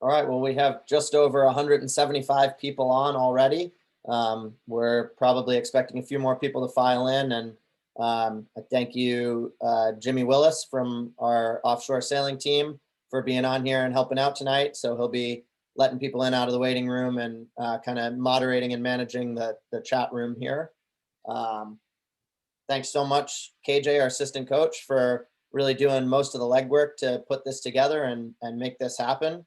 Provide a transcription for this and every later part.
All right, well, we have just over 175 people on already. We're probably expecting a few more people to file in, and I thank you, Jimmy Willis from our offshore sailing team for being on here and helping out tonight. So he'll be letting people in out of the waiting room and kind of moderating and managing the chat room here. Thanks so much, KJ, our assistant coach, for really doing most of the legwork to put this together and make this happen.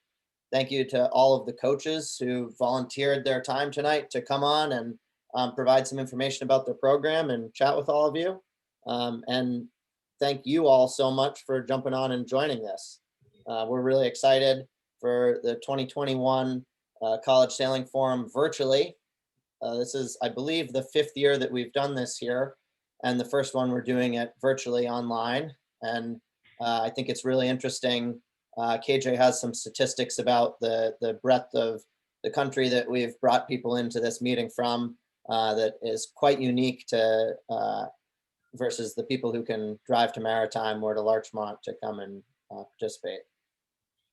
Thank you to all of the coaches who volunteered their time tonight to come on and provide some information about their program and chat with all of you. And thank you all so much for jumping on and joining this. We're really excited for the 2021 College Sailing Forum virtually. This is, I believe, the 5th year that we've done this here, and the first one we're doing it virtually online. And I think it's really interesting. KJ has some statistics about the breadth of the country that we've brought people into this meeting from that is quite unique to versus the people who can drive to Maritime or to Larchmont to come and participate.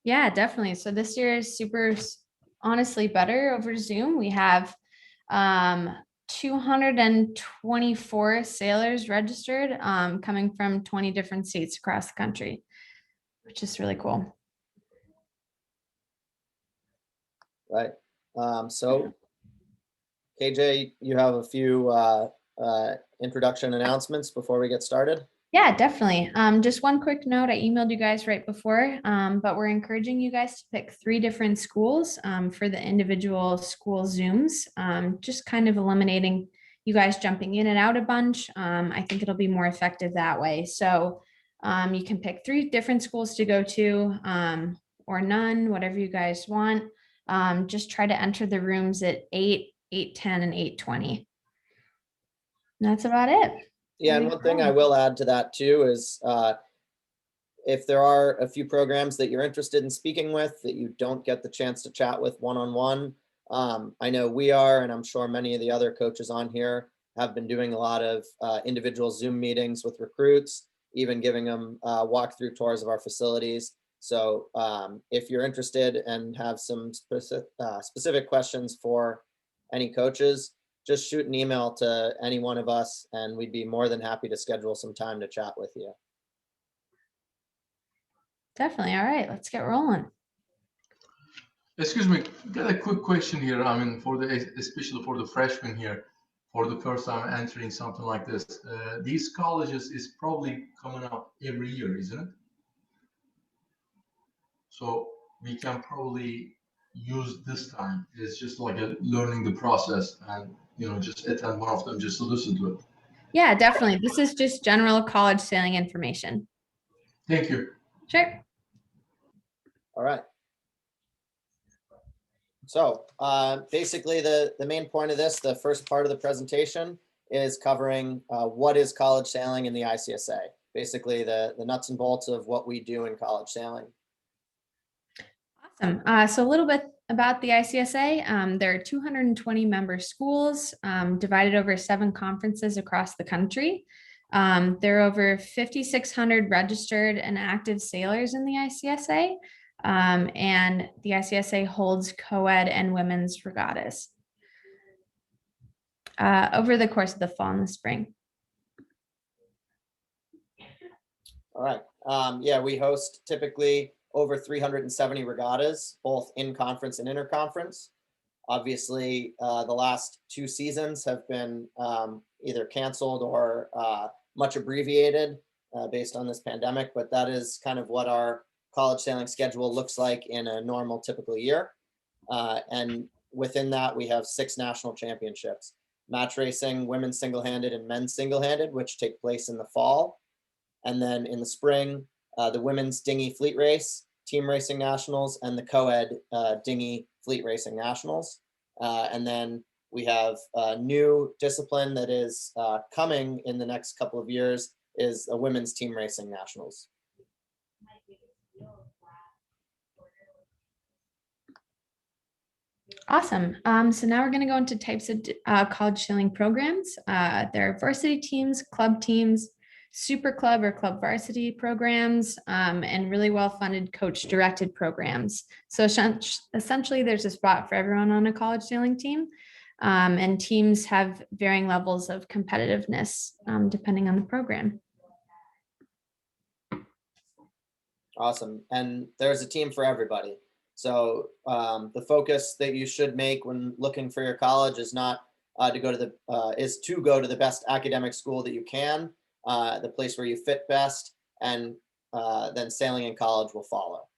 Yeah, definitely. So this year is super honestly better over Zoom. We have 224 sailors registered coming from 20 different states across the country, which is really cool. Right. So KJ, you have a few introduction announcements before we get started? Yeah, definitely. Just one quick note, I emailed you guys right before, but we're encouraging you guys to pick 3 different schools for the individual school Zooms, just kind of eliminating you guys jumping in and out a bunch. I think it'll be more effective that way. So you can pick 3 different schools to go to or none, whatever you guys want. Just try to enter the rooms at 8, 8:10, and 8:20. That's about it. Yeah, and one thing I will add to that too is if there are a few programs that you're interested in speaking with that you don't get the chance to chat with one-on-one, I know we are, and I'm sure many of the other coaches on here have been doing a lot of individual Zoom meetings with recruits, even giving them walkthrough tours of our facilities. So if you're interested and have some specific questions for any coaches, just shoot an email to any one of us and we'd be more than happy to schedule some time to chat with you. Definitely. All right, let's get rolling. Excuse me, got a quick question here. I mean, especially for the freshmen here, for the first time entering something like this. These colleges is probably coming up every year, isn't it? So we can probably use this time. It's just like learning the process and, just attend one of them just to listen to it. Yeah, definitely. This is just general college sailing information. Thank you. Sure. All right. So basically the main point of this, the first part of the presentation is covering what is college sailing in the ICSA, basically the nuts and bolts of what we do in college sailing. Awesome. So a little bit about the ICSA. There are 220 member schools divided over 7 conferences across the country. There are over 5,600 registered and active sailors in the ICSA. And the ICSA holds co-ed and women's regattas over the course of the fall and the spring. All right. Yeah, we host typically over 370 regattas, both in conference and interconference. Obviously, the last 2 seasons have been either canceled or much abbreviated based on this pandemic, but that is kind of what our college sailing schedule looks like in a normal typical year. And within that, we have 6 national championships: match racing, women's single-handed, and men's single-handed, which take place in the fall. And then in the spring, the women's dinghy fleet race, team racing nationals, and the co-ed dinghy fleet racing nationals. And then we have a new discipline that is coming in the next couple of years is a women's team racing nationals. Awesome. So now we're going to go into types of college sailing programs. There are varsity teams, club teams, super club or club varsity programs, and really well-funded coach-directed programs. So essentially, there's a spot for everyone on a college sailing team. And teams have varying levels of competitiveness depending on the program. Awesome. And there's a team for everybody. So the focus that you should make when looking for your college is not to go to the best academic school that you can, the place where you fit best, and then sailing in college will follow.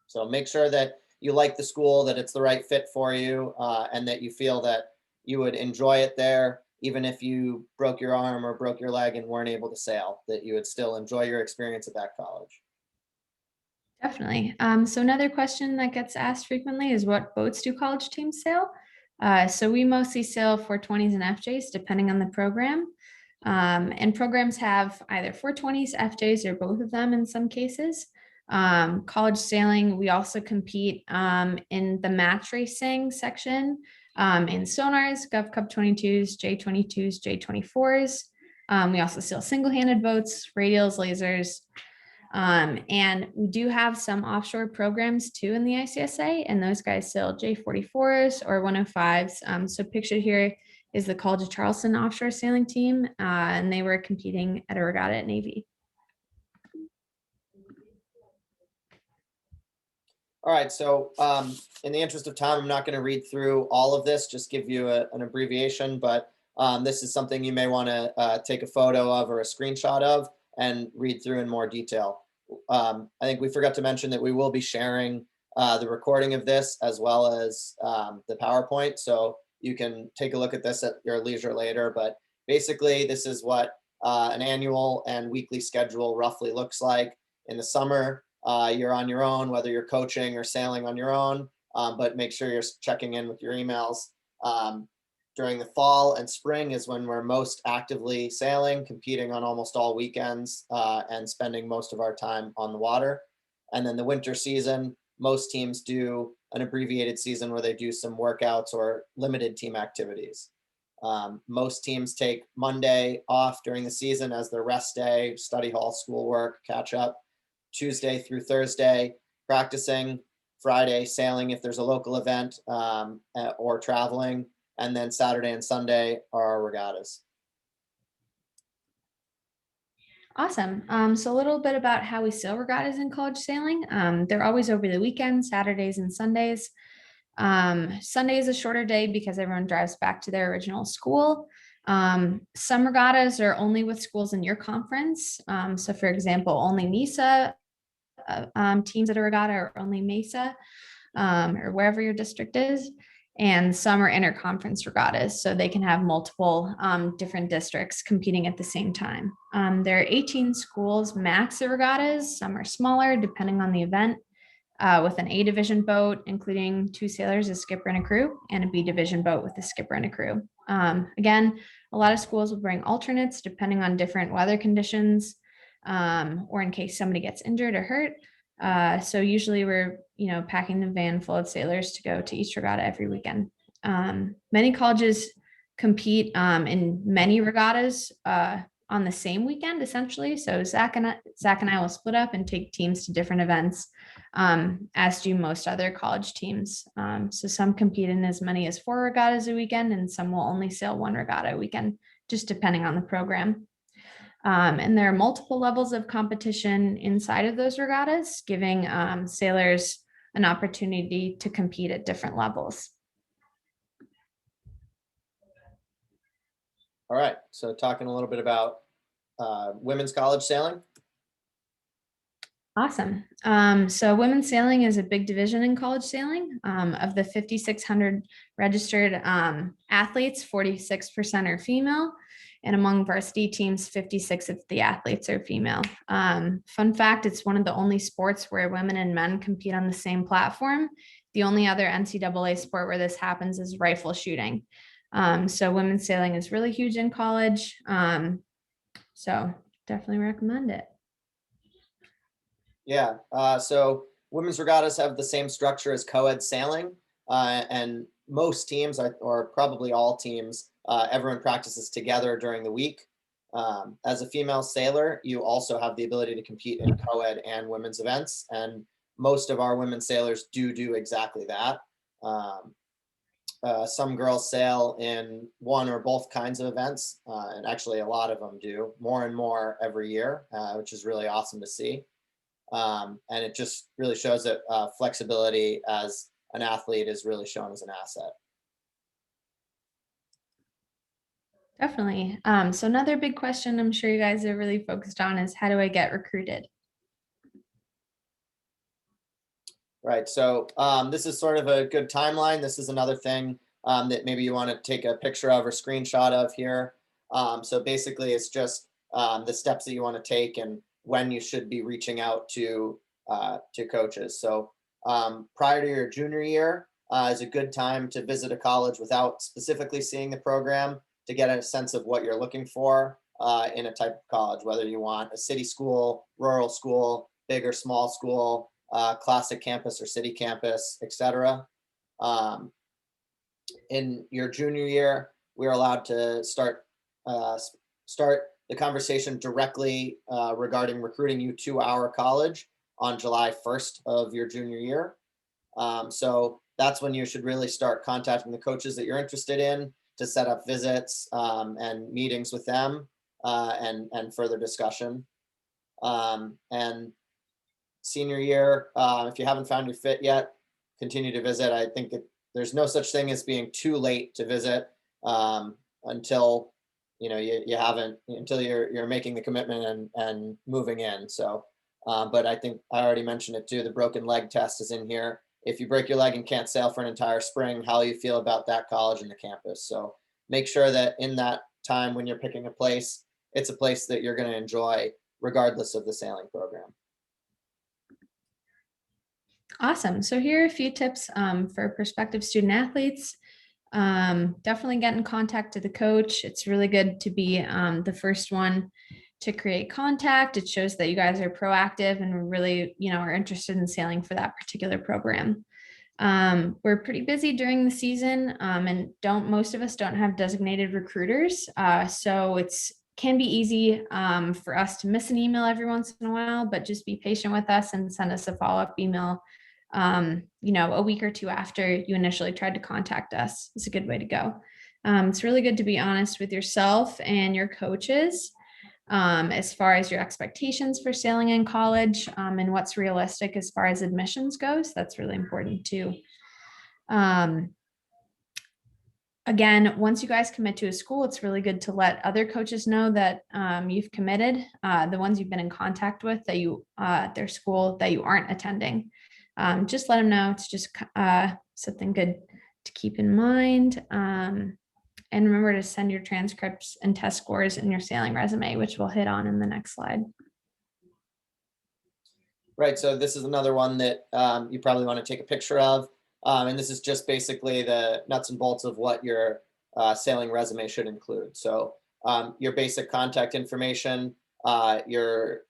So make sure that you like the school, that it's the right fit for you, and that you feel that you would enjoy it there, even if you broke your arm or broke your leg and weren't able to sail, that you would still enjoy your experience at that college. Definitely. So another question that gets asked frequently is, what boats do college teams sail? So we mostly sail 420s and FJs, depending on the program. And programs have either 420s, FJs, or both of them in some cases. College sailing, we also compete in the match racing section, in sonars, Gov Cup 22s, J22s, J24s. We also sail single-handed boats, radials, lasers. And we do have some offshore programs too in the ICSA, and those guys sail J44s or 105s. So pictured here is the College of Charleston offshore sailing team, and they were competing at a regatta at Navy. All right, so in the interest of time, I'm not going to read through all of this, just give you an abbreviation, but this is something you may want to take a photo of or a screenshot of and read through in more detail. I think we forgot to mention that we will be sharing the recording of this as well as the PowerPoint, so you can take a look at this at your leisure later, but basically this is what an annual and weekly schedule roughly looks like. In the summer, you're on your own, whether you're coaching or sailing on your own, but make sure you're checking in with your emails. During the fall and spring is when we're most actively sailing, competing on almost all weekends, and spending most of our time on the water. And then the winter season, most teams do an abbreviated season where they do some workouts or limited team activities. Most teams take Monday off during the season as their rest day, study hall, schoolwork, catch up. Tuesday through Thursday, practicing. Friday, sailing if there's a local event or traveling. And then Saturday and Sunday are our regattas. Awesome. So a little bit about how we sail regattas in college sailing. They're always over the weekend, Saturdays and Sundays. Sunday is a shorter day because everyone drives back to their original school. Some regattas are only with schools in your conference. So for example, only MESA teams at a regatta are only MESA, or wherever your district is. And some are interconference regattas, so they can have multiple different districts competing at the same time. There are 18 schools max at regattas. Some are smaller depending on the event, with an A division boat, including 2 sailors, a skipper and a crew, and a B division boat with a skipper and a crew. Again, a lot of schools will bring alternates depending on different weather conditions, or in case somebody gets injured or hurt. So usually we're, packing the van full of sailors to go to each regatta every weekend. Many colleges compete in many regattas on the same weekend, essentially. So Zach and I will split up and take teams to different events, as do most other college teams. So some compete in as many as 4 regattas a weekend, and some will only sail 1 regatta a weekend, just depending on the program. And there are multiple levels of competition inside of those regattas, giving sailors an opportunity to compete at different levels. All right, so talking a little bit about women's college sailing. Awesome. So women's sailing is a big division in college sailing. Of the 5,600 registered athletes, 46% are female. And among varsity teams, 56 of the athletes are female. Fun fact, it's one of the only sports where women and men compete on the same platform. The only other NCAA sport where this happens is rifle shooting. So women's sailing is really huge in college. So definitely recommend it. Yeah, so women's regattas have the same structure as co-ed sailing, and most teams, or probably all teams, everyone practices together during the week. As a female sailor, you also have the ability to compete in co-ed and women's events, and most of our women sailors do exactly that. Some girls sail in one or both kinds of events, and actually a lot of them do, more and more every year, which is really awesome to see. And it just really shows that flexibility as an athlete is really shown as an asset. Definitely. So another big question I'm sure you guys are really focused on is how do I get recruited? Right. So this is sort of a good timeline. This is another thing that maybe you want to take a picture of or screenshot of here. So basically, it's just the steps that you want to take and when you should be reaching out to coaches. So prior to your junior year is a good time to visit a college without specifically seeing the program to get a sense of what you're looking for in a type of college, whether you want a city school, rural school, big or small school, classic campus or city campus, etc. In your junior year, we're allowed to start the conversation directly regarding recruiting you to our college on July 1st of your junior year. So that's when you should really start contacting the coaches that you're interested in to set up visits and meetings with them and further discussion. And senior year, if you haven't found your fit yet, continue to visit. I think there's no such thing as being too late to visit until you haven't, until you're making the commitment and moving in. So, but I think I already mentioned it too. The broken leg test is in here. If you break your leg and can't sail for an entire spring, how you feel about that college and the campus. So make sure that in that time when you're picking a place, it's a place that you're going to enjoy regardless of the sailing program. Awesome. So here are a few tips for prospective student athletes. Definitely get in contact to the coach. It's really good to be the first one to create contact. It shows that you guys are proactive and really, are interested in sailing for that particular program. We're pretty busy during the season and most of us don't have designated recruiters. So can be easy for us to miss an email every once in a while, but just be patient with us and send us a follow-up email a week or two after you initially tried to contact us. Is a good way to go. It's really good to be honest with yourself and your coaches as far as your expectations for sailing in college and what's realistic as far as admissions goes. That's really important too. Again, once you guys commit to a school, it's really good to let other coaches know that you've committed, the ones you've been in contact with, that their school that you aren't attending. Just let them know. It's just something good to keep in mind. And remember to send your transcripts and test scores in your sailing resume, which we'll hit on in the next slide. Right. So this is another one that you probably want to take a picture of. And this is just basically the nuts and bolts of what your sailing resume should include. So your basic contact information, your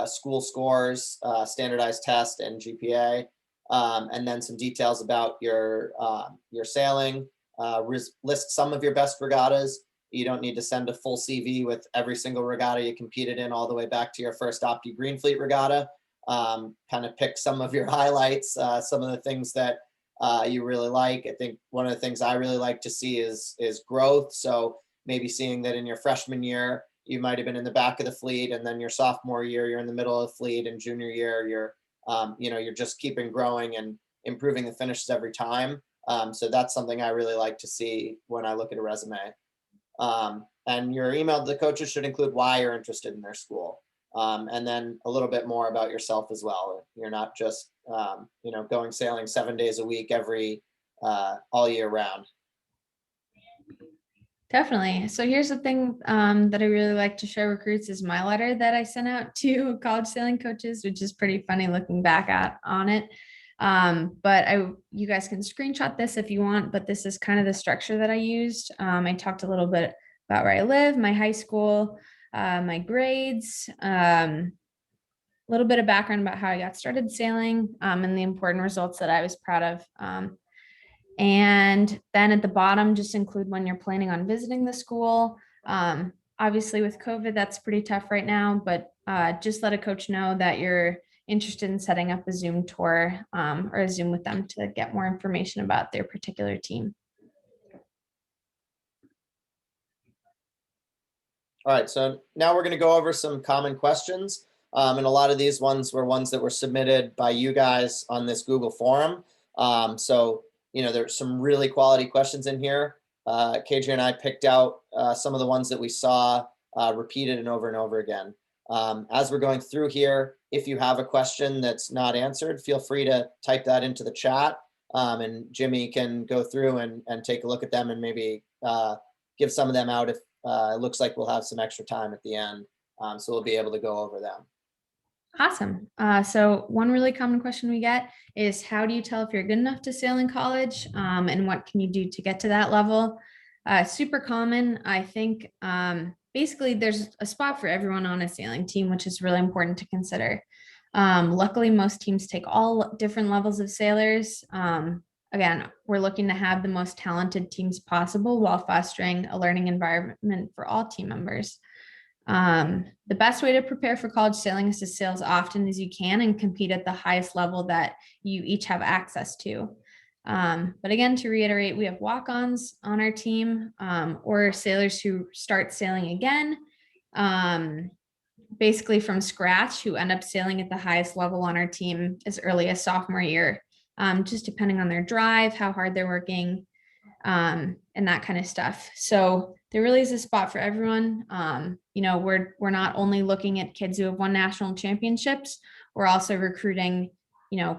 school scores, standardized test and GPA, and then some details about your sailing. List some of your best regattas. You don't need to send a full CV with every single regatta you competed in all the way back to your first Opti Greenfleet regatta. Kind of pick some of your highlights, some of the things that you really like. I think one of the things I really like to see is growth. So maybe seeing that in your freshman year, you might have been in the back of the fleet, and then your sophomore year, you're in the middle of the fleet, and junior year, you're just keeping growing and improving the finishes every time. So that's something I really like to see when I look at a resume. And your email to the coaches should include why you're interested in their school. And then a little bit more about yourself as well. You're not just, going sailing 7 days a week all year round. Definitely. So here's the thing that I really like to show recruits is my letter that I sent out to college sailing coaches, which is pretty funny looking back on it. But you guys can screenshot this if you want, but this is kind of the structure that I used. I talked a little bit about where I live, my high school, my grades, a little bit of background about how I got started sailing, and the important results that I was proud of. And then at the bottom, just include when you're planning on visiting the school. obviously with COVID, that's pretty tough right now, but just let a coach know that you're interested in setting up a Zoom tour or a Zoom with them to get more information about their particular team. All right, so now we're going to go over some common questions. And a lot of these ones were ones that were submitted by you guys on this Google forum. So, there's some really quality questions in here. KJ and I picked out some of the ones that we saw repeated and over again. As we're going through here, if you have a question that's not answered, feel free to type that into the chat, and Jimmy can go through and take a look at them and maybe give some of them out if it looks like we'll have some extra time at the end. So we'll be able to go over them. Awesome. So one really common question we get is, how do you tell if you're good enough to sail in college, and what can you do to get to that level? Super common. I think basically there's a spot for everyone on a sailing team, which is really important to consider. Luckily, most teams take all different levels of sailors. Again, we're looking to have the most talented teams possible while fostering a learning environment for all team members. The best way to prepare for college sailing is to sail as often as you can and compete at the highest level that you each have access to. But again, to reiterate, we have walk-ons on our team, or sailors who start sailing again, basically from scratch, who end up sailing at the highest level on our team as early as sophomore year, just depending on their drive, how hard they're working, and that kind of stuff. So there really is a spot for everyone. We're not only looking at kids who have won national championships, we're also recruiting,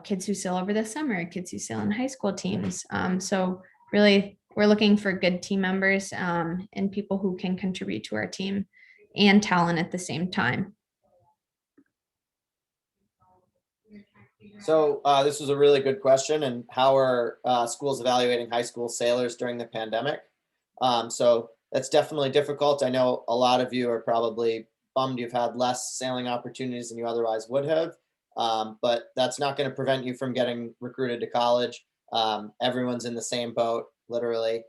kids who sail over the summer, kids who sail in high school teams. So really, we're looking for good team members and people who can contribute to our team and talent at the same time. So this was a really good question. And how are schools evaluating high school sailors during the pandemic? So that's definitely difficult. I know a lot of you are probably bummed you've had less sailing opportunities than you otherwise would have. But that's not going to prevent you from getting recruited to college. Everyone's in the same boat, literally.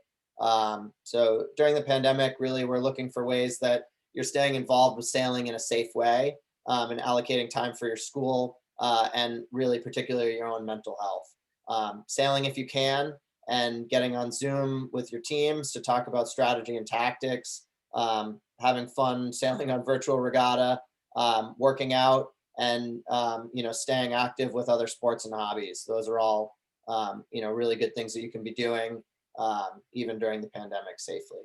So during the pandemic, really, we're looking for ways that you're staying involved with sailing in a safe way, and allocating time for your school, and really particularly your own mental health. Sailing if you can, and getting on Zoom with your teams to talk about strategy and tactics, having fun sailing on virtual regatta, working out, and staying active with other sports and hobbies. Those are all really good things that you can be doing even during the pandemic safely.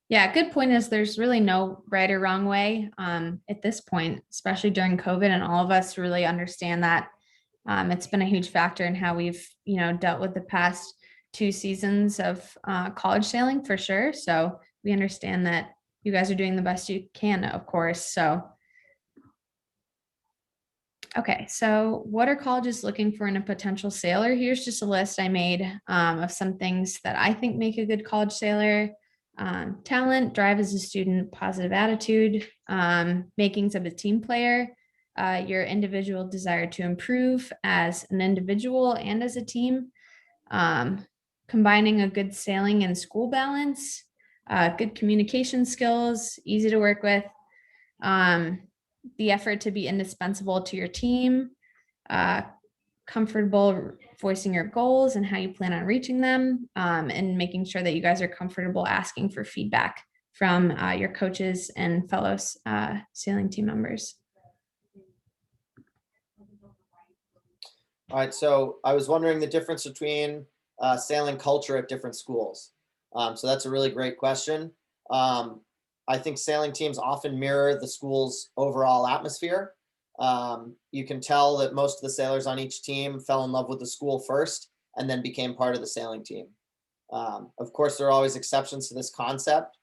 Yeah, good point is there's really no right or wrong way at this point, especially during COVID, and all of us really understand that it's been a huge factor in how we've dealt with the past 2 seasons of college sailing for sure. So we understand that you guys are doing the best you can, of course. So okay, so what are colleges looking for in a potential sailor? Here's just a list I made of some things that I think make a good college sailor. Talent, drive as a student, positive attitude, makings of a team player, your individual desire to improve as an individual and as a team, combining a good sailing and school balance, good communication skills, easy to work with, the effort to be indispensable to your team, comfortable voicing your goals and how you plan on reaching them, and making sure that you guys are comfortable asking for feedback from your coaches and fellow sailing team members. All right, so I was wondering the difference between sailing culture at different schools. So that's a really great question. I think sailing teams often mirror the school's overall atmosphere. You can tell that most of the sailors on each team fell in love with the school first and then became part of the sailing team. Of course, there are always exceptions to this concept.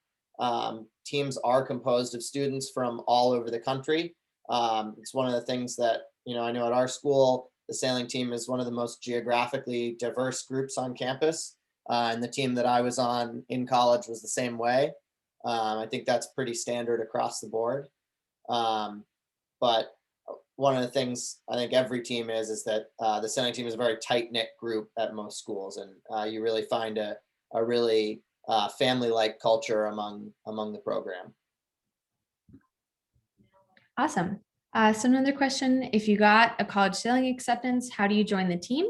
Teams are composed of students from all over the country. It's one of the things that, I know at our school, the sailing team is one of the most geographically diverse groups on campus. And the team that I was on in college was the same way. I think that's pretty standard across the board. But one of the things I think every team is that the sailing team is a very tight-knit group at most schools, and you really find a really family-like culture among the program. Awesome. So another question, if you got a college sailing acceptance, how do you join the team?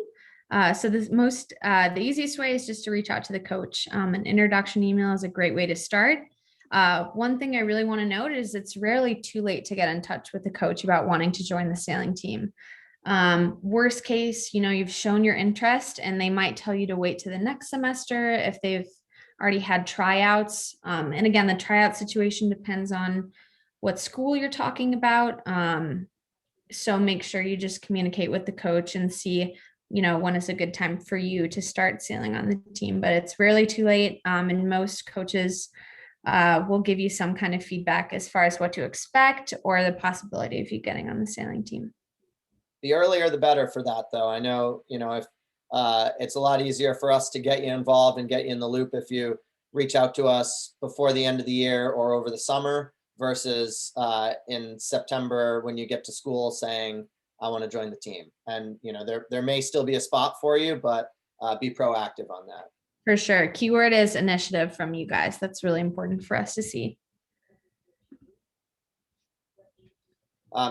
So the easiest way is just to reach out to the coach. An introduction email is a great way to start. One thing I really want to note is it's rarely too late to get in touch with the coach about wanting to join the sailing team. Worst case, you've shown your interest and they might tell you to wait to the next semester if they've already had tryouts. And again, the tryout situation depends on what school you're talking about. So make sure you just communicate with the coach and see, when is a good time for you to start sailing on the team. But it's rarely too late. And most coaches will give you some kind of feedback as far as what to expect or the possibility of you getting on the sailing team. The earlier the better for that, though. I know, if it's a lot easier for us to get you involved and get you in the loop if you reach out to us before the end of the year or over the summer versus in September when you get to school saying, I want to join the team. And, there may still be a spot for you, but be proactive on that. For sure. Keyword is initiative from you guys. That's really important for us to see.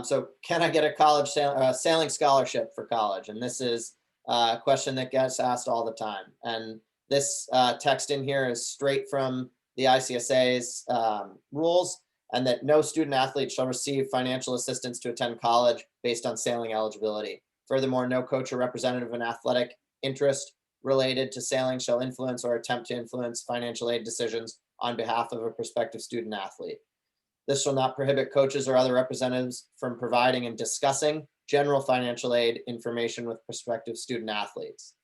So can I get a college sailing scholarship for college? And this is a question that gets asked all the time. And this text in here is straight from the ICSA's rules, and that no student athlete shall receive financial assistance to attend college based on sailing eligibility. Furthermore, no coach or representative of an athletic interest related to sailing shall influence or attempt to influence financial aid decisions on behalf of a prospective student athlete. This shall not prohibit coaches or other representatives from providing and discussing general financial aid information with prospective student athletes.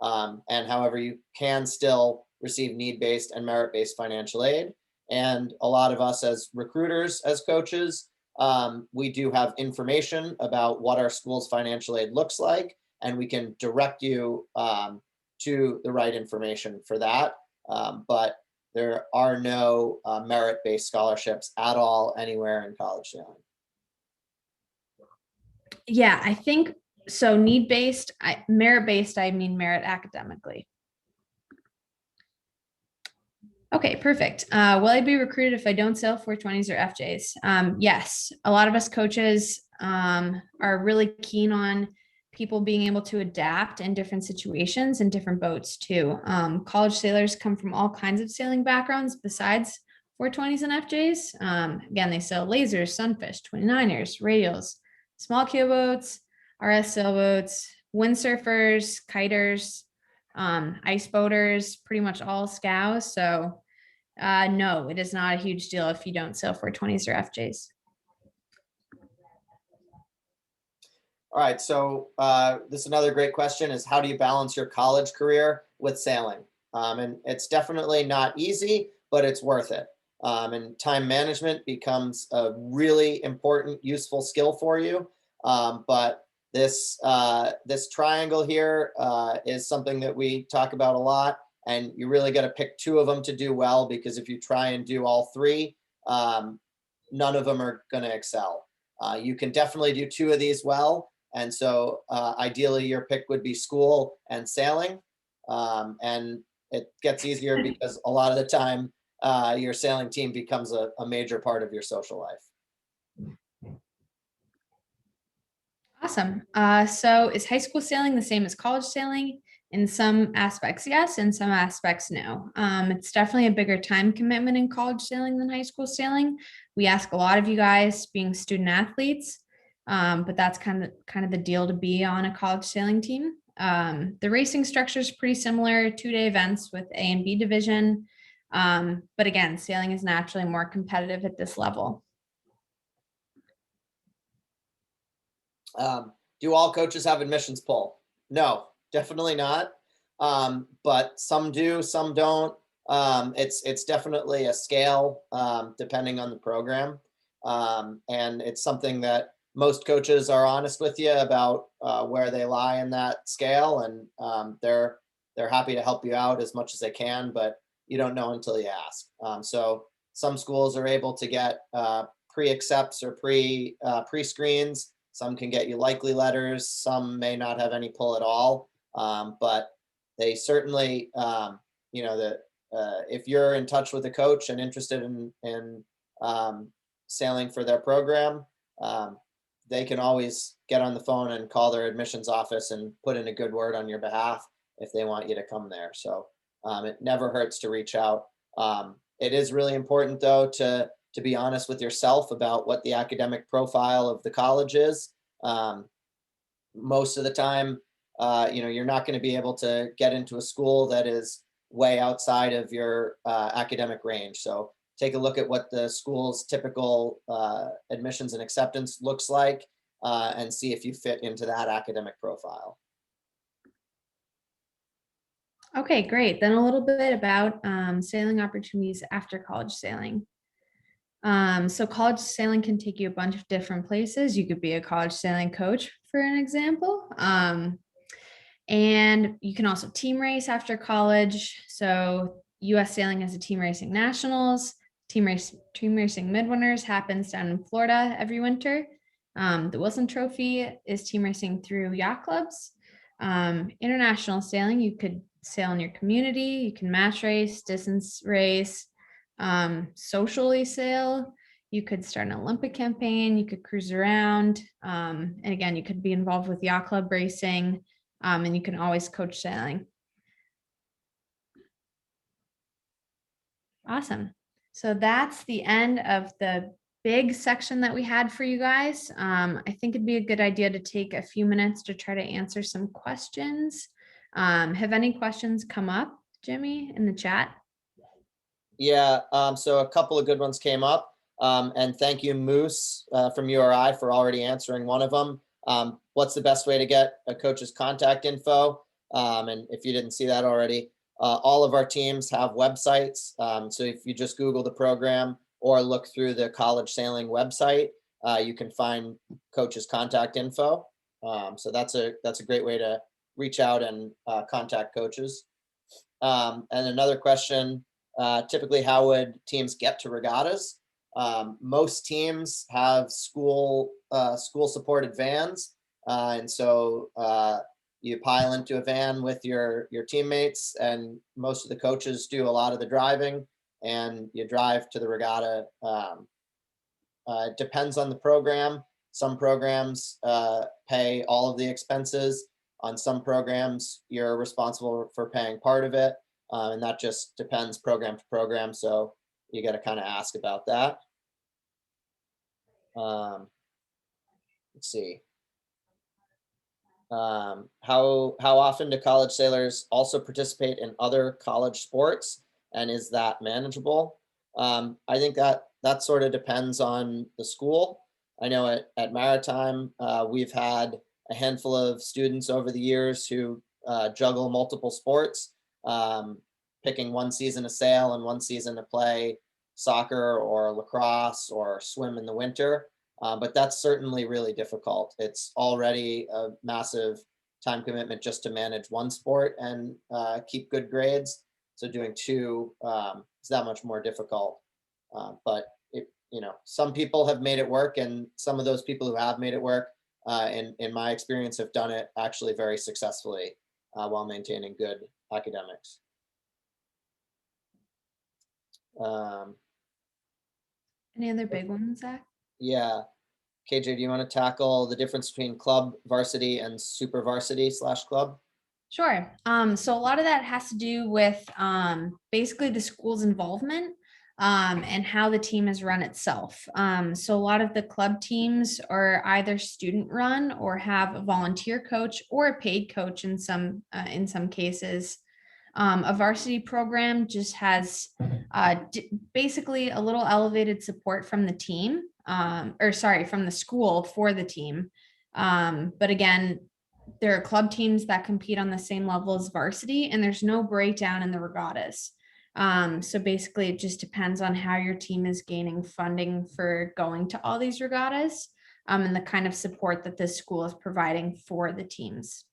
And however, you can still receive need-based and merit-based financial aid. And a lot of us as recruiters, as coaches, we do have information about what our school's financial aid looks like, and we can direct you to the right information for that. But there are no merit-based scholarships at all anywhere in college sailing. Yeah, I think so. Need-based, merit-based, I mean merit academically. Okay, perfect. Will I be recruited if I don't sail 420s or FJs? Yes, a lot of us coaches are really keen on people being able to adapt in different situations and different boats too. College sailors come from all kinds of sailing backgrounds besides 420s and FJs. Again, they sail lasers, sunfish, 29ers, radials, small keel boats, RS sailboats, windsurfers, kiters, ice boaters, pretty much all scows. So no, it is not a huge deal if you don't sail 420s or FJs. All right, so this is another great question is how do you balance your college career with sailing? And it's definitely not easy, but it's worth it. And time management becomes a really important, useful skill for you. But this triangle here is something that we talk about a lot, and you really got to pick two of them to do well, because if you try and do all three, none of them are going to excel. You can definitely do two of these well. And so ideally your pick would be school and sailing. And it gets easier because a lot of the time your sailing team becomes a major part of your social life. Awesome. So is high school sailing the same as college sailing? In some aspects, yes. In some aspects, no. It's definitely a bigger time commitment in college sailing than high school sailing. We ask a lot of you guys being student athletes, but that's kind of the deal to be on a college sailing team. The racing structure is pretty similar, 2-day events with A and B division. But again, sailing is naturally more competitive at this level. Do all coaches have admissions poll? No, definitely not. But some do, some don't. It's definitely a scale depending on the program. And it's something that most coaches are honest with you about where they lie in that scale, and they're happy to help you out as much as they can, but you don't know until you ask. So some schools are able to get pre-accepts or pre-screens. Some can get you likely letters. Some may not have any pull at all, but they certainly, if you're in touch with a coach and interested in sailing for their program, they can always get on the phone and call their admissions office and put in a good word on your behalf if they want you to come there. So it never hurts to reach out. It is really important though to be honest with yourself about what the academic profile of the college is. Most of the time, you're not going to be able to get into a school that is way outside of your academic range. So take a look at what the school's typical admissions and acceptance looks like, and see if you fit into that academic profile. Okay, great. Then a little bit about sailing opportunities after college sailing. So college sailing can take you a bunch of different places. You could be a college sailing coach, for an example. And you can also team race after college. So US Sailing has a team racing nationals, team racing midwinters happens down in Florida every winter. The Wilson Trophy is team racing through yacht clubs. International sailing, you could sail in your community, you can match race, distance race, socially sail. You could start an Olympic campaign, you could cruise around. And again, you could be involved with yacht club racing, and you can always coach sailing. Awesome. So that's the end of the big section that we had for you guys. I think it'd be a good idea to take a few minutes to try to answer some questions. Have any questions come up, Jimmy, in the chat? Yeah, so a couple of good ones came up. And thank you, Moose, from URI, for already answering one of them. What's the best way to get a coach's contact info? And if you didn't see that already, all of our teams have websites. So if you just Google the program or look through the college sailing website, you can find coach's contact info. So that's a great way to reach out and contact coaches. And another question, typically how would teams get to regattas? Most teams have school supported vans. And so you pile into a van with your teammates, and most of the coaches do a lot of the driving, and you drive to the regatta. It depends on the program. Some programs pay all of the expenses. On some programs, you're responsible for paying part of it. And that just depends program to program. So you got to kind of ask about that. Let's see. How often do college sailors also participate in other college sports, and is that manageable? I think that sort of depends on the school. I know at Maritime, we've had a handful of students over the years who juggle multiple sports, picking one season to sail and one season to play soccer or lacrosse or swim in the winter. But that's certainly really difficult. It's already a massive time commitment just to manage one sport and keep good grades. So doing two is that much more difficult. But some people have made it work, and some of those people who have made it work, in my experience, have done it actually very successfully while maintaining good academics. Any other big ones, Zach? Yeah. KJ, do you want to tackle the difference between club varsity and super varsity / club? Sure. So a lot of that has to do with basically the school's involvement and how the team is run itself. So a lot of the club teams are either student run or have a volunteer coach or a paid coach in some cases. A varsity program just has basically a little elevated support from the team, from the school for the team. But again, there are club teams that compete on the same level as varsity, and there's no breakdown in the regattas. So basically, it just depends on how your team is gaining funding for going to all these regattas, and the kind of support that this school is providing for the teams.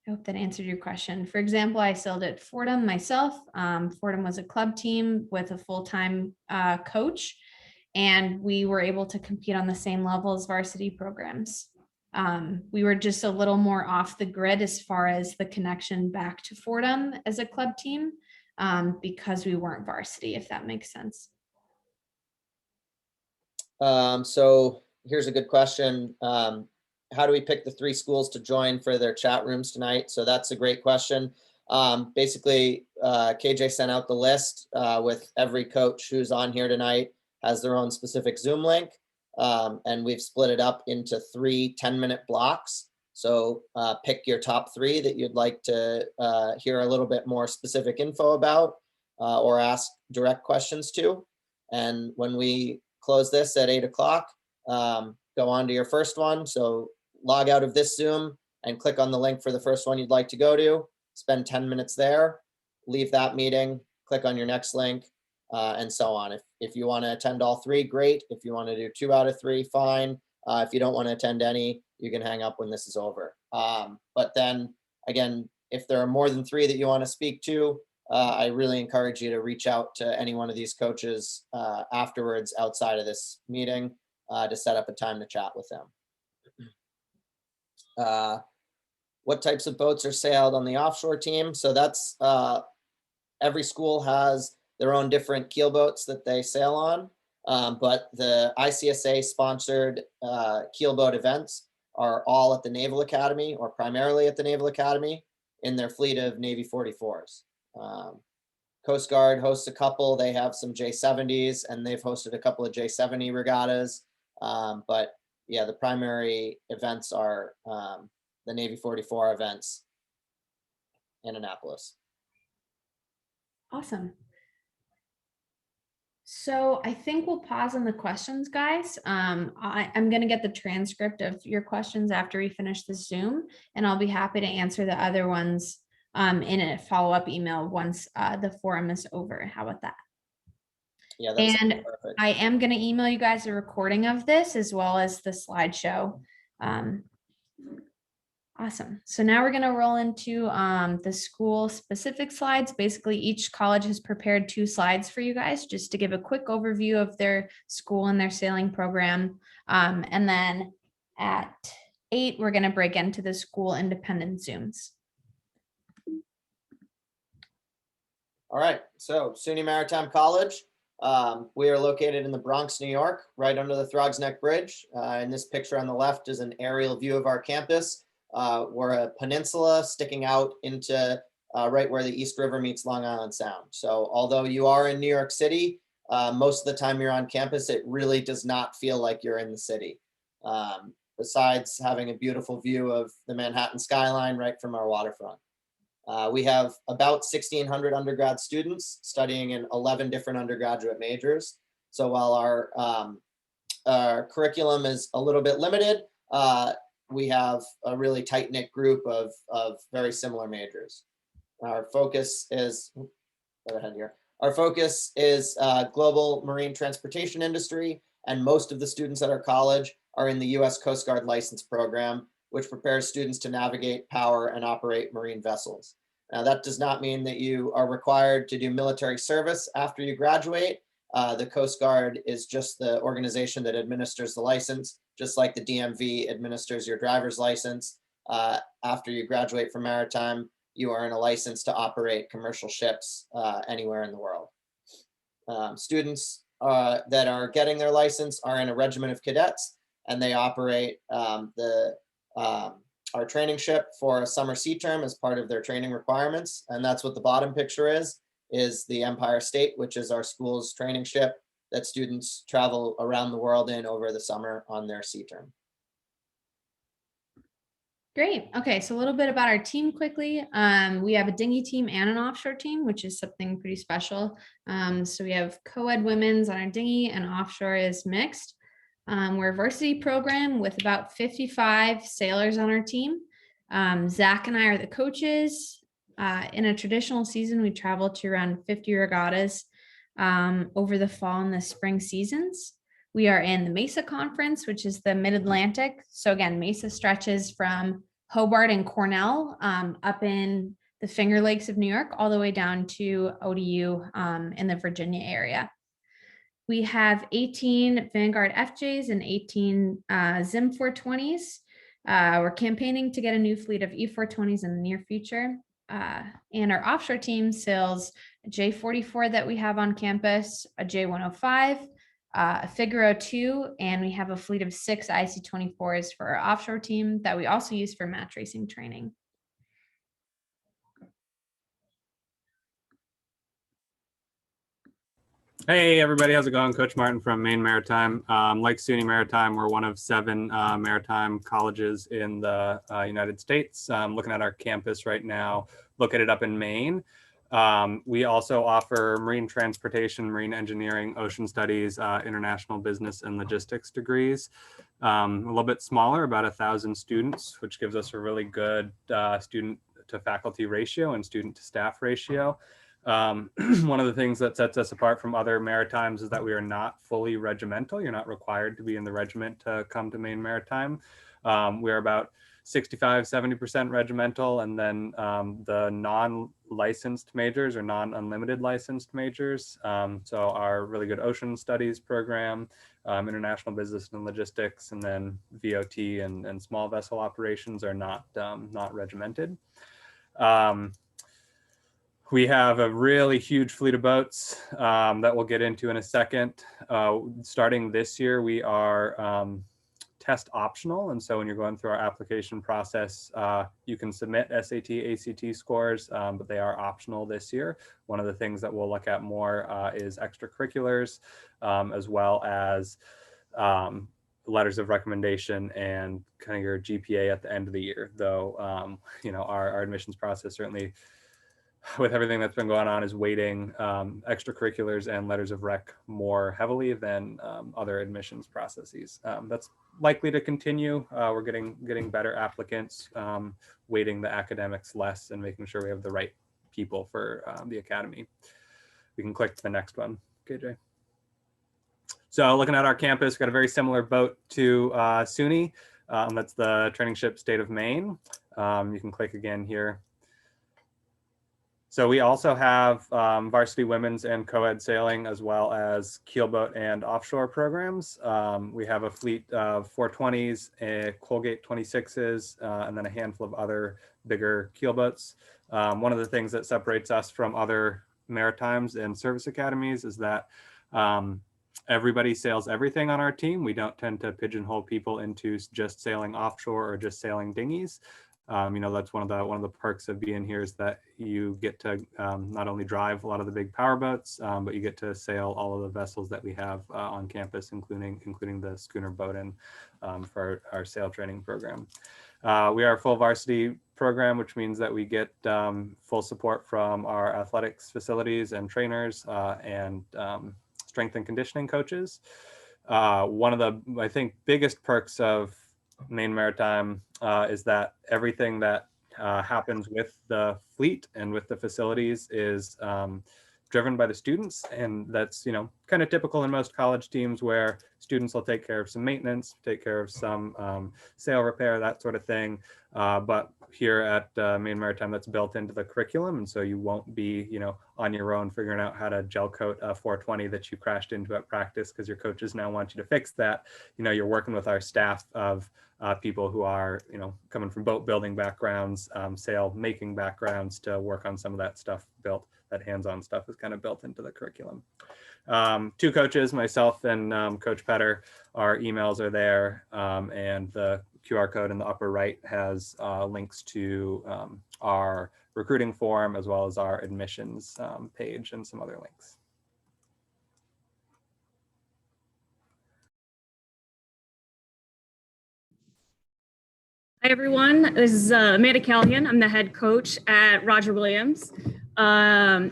I hope that answered your question. For example, I sailed at Fordham myself. Fordham was a club team with a full-time coach, and we were able to compete on the same level as varsity programs. We were just a little more off the grid as far as the connection back to Fordham as a club team, because we weren't varsity, if that makes sense. So here's a good question. How do we pick the 3 schools to join for their chat rooms tonight? So that's a great question. Basically, KJ sent out the list with every coach who's on here tonight has their own specific Zoom link. And we've split it up into 3 10-minute blocks. So pick your top 3 that you'd like to hear a little bit more specific info about or ask direct questions to. And when we close this at 8 o'clock, go on to your first one. So log out of this Zoom and click on the link for the first one you'd like to go to. Spend 10 minutes there, leave that meeting, click on your next link, and so on. If you want to attend all 3, great. If you want to do 2 out of 3, fine. If you don't want to attend any, you can hang up when this is over. But then again, if there are more than 3 that you want to speak to, I really encourage you to reach out to any one of these coaches afterwards outside of this meeting to set up a time to chat with them. What types of boats are sailed on the offshore team? So that's every school has their own different keel boats that they sail on. But the ICSA sponsored keelboat events are all at the Naval Academy or primarily at the Naval Academy in their fleet of Navy 44s. Coast Guard hosts a couple. They have some J70s and they've hosted a couple of J70 regattas. But yeah, the primary events are the Navy 44 events in Annapolis. Awesome. So I think we'll pause on the questions, guys. I'm going to get the transcript of your questions after we finish the Zoom, and I'll be happy to answer the other ones in a follow-up email once the forum is over. How about that? Yeah, that's and perfect. I am going to email you guys a recording of this as well as the slideshow. Awesome. So now we're going to roll into the school specific slides. Basically, each college has prepared 2 slides for you guys just to give a quick overview of their school and their sailing program. And then at 8, we're going to break into the school independent Zooms. All right. So SUNY Maritime College. We are located in the Bronx, New York, right under the Throgs Neck Bridge. In this picture on the left is an aerial view of our campus. We're a peninsula sticking out into right where the East River meets Long Island Sound. So although you are in New York City, most of the time you're on campus, it really does not feel like you're in the city. Besides having a beautiful view of the Manhattan skyline right from our waterfront. We have about 1,600 undergrad students studying in 11 different undergraduate majors. So while our curriculum is a little bit limited, we have a really tight-knit group of very similar majors. Our focus is, Our focus is global marine transportation industry, and most of the students at our college are in the U.S. Coast Guard license program, which prepares students to navigate, power, and operate marine vessels. Now, that does not mean that you are required to do military service after you graduate. The Coast Guard is just the organization that administers the license, just like the DMV administers your driver's license. After you graduate from maritime, you earn a license to operate commercial ships anywhere in the world. Students that are getting their license are in a regiment of cadets, and they operate our training ship for a summer sea term as part of their training requirements. And that's what the bottom picture is the Empire State, which is our school's training ship that students travel around the world in over the summer on their sea term. Great. Okay, so a little bit about our team quickly. We have a dinghy team and an offshore team, which is something pretty special. So we have co-ed women's on our dinghy and offshore is mixed. We're a varsity program with about 55 sailors on our team. Zach and I are the coaches. In a traditional season, we travel to around 50 regattas over the fall and the spring seasons. We are in the Mesa Conference, which is the Mid-Atlantic. So again, Mesa stretches from Hobart and Cornell up in the Finger Lakes of New York, all the way down to ODU in the Virginia area. We have 18 Vanguard FJs and 18 Zim 420s. We're campaigning to get a new fleet of E420s in the near future. And our offshore team sails a J44 that we have on campus, a J105, Figaro 2, and we have a fleet of 6 IC-24s for our offshore team that we also use for match racing training. Hey everybody, how's it going? Coach Martin from Maine Maritime. Like SUNY Maritime, we're one of 7 maritime colleges in the United States. Looking at our campus right now, located up in Maine. We also offer marine transportation, marine engineering, ocean studies, international business and logistics degrees. A little bit smaller, about 1,000 students, which gives us a really good student to faculty ratio and student to staff ratio. One of the things that sets us apart from other maritimes is that we are not fully regimental. You're not required to be in the regiment to come to Maine Maritime. We're about 65–70% regimental, and then the non-licensed majors or non-unlimited licensed majors. So our really good ocean studies program, international business and logistics, and then VOT and small vessel operations are not regimented. We have a really huge fleet of boats that we'll get into in a second. Starting this year, we are test optional. And so when you're going through our application process, you can submit SAT, ACT scores, but they are optional this year. One of the things that we'll look at more is extracurriculars, as well as letters of recommendation and kind of your GPA at the end of the year. Though, you know, our admissions process certainly, with everything that's been going on, is weighting extracurriculars and letters of rec more heavily than other admissions processes. That's likely to continue. We're getting better applicants, weighting the academics less and making sure we have the right people for the academy. We can click to the next one, KJ. So looking at our campus, we've got a very similar boat to SUNY. That's the training ship State of Maine. You can click again here. So we also have varsity women's and co-ed sailing, as well as keelboat and offshore programs. We have a fleet of 420s, Colgate 26s, and then a handful of other bigger keelboats. One of the things that separates us from other maritimes and service academies is that everybody sails everything on our team. We don't tend to pigeonhole people into just sailing offshore or just sailing dinghies. You know, that's one of the perks of being here, is that you get to not only drive a lot of the big power boats, but you get to sail all of the vessels that we have on campus, including the schooner Bowdoin for our sail training program. We are a full varsity program, which means that we get full support from our athletics facilities and trainers and strength and conditioning coaches. One of the, I think, biggest perks of Maine Maritime is that everything that happens with the fleet and with the facilities is driven by the students. And that's, you know, kind of typical in most college teams, where students will take care of some maintenance, take care of some sail repair, that sort of thing. But here at Maine Maritime, that's built into the curriculum. And so you won't be, you know, on your own figuring out how to gel coat a 420 that you crashed into at practice because your coaches now want you to fix that. You know, you're working with our staff of people who are, you know, coming from boat building backgrounds, sail making backgrounds, to work on some of that stuff built. That hands-on stuff is kind of built into the curriculum. 2 coaches, myself and Coach Petter, our emails are there, and the QR code in the upper right has links to our recruiting form, as well as our admissions page and some other links. Hi, everyone. This is Amanda Callahan. I'm the head coach at Roger Williams. A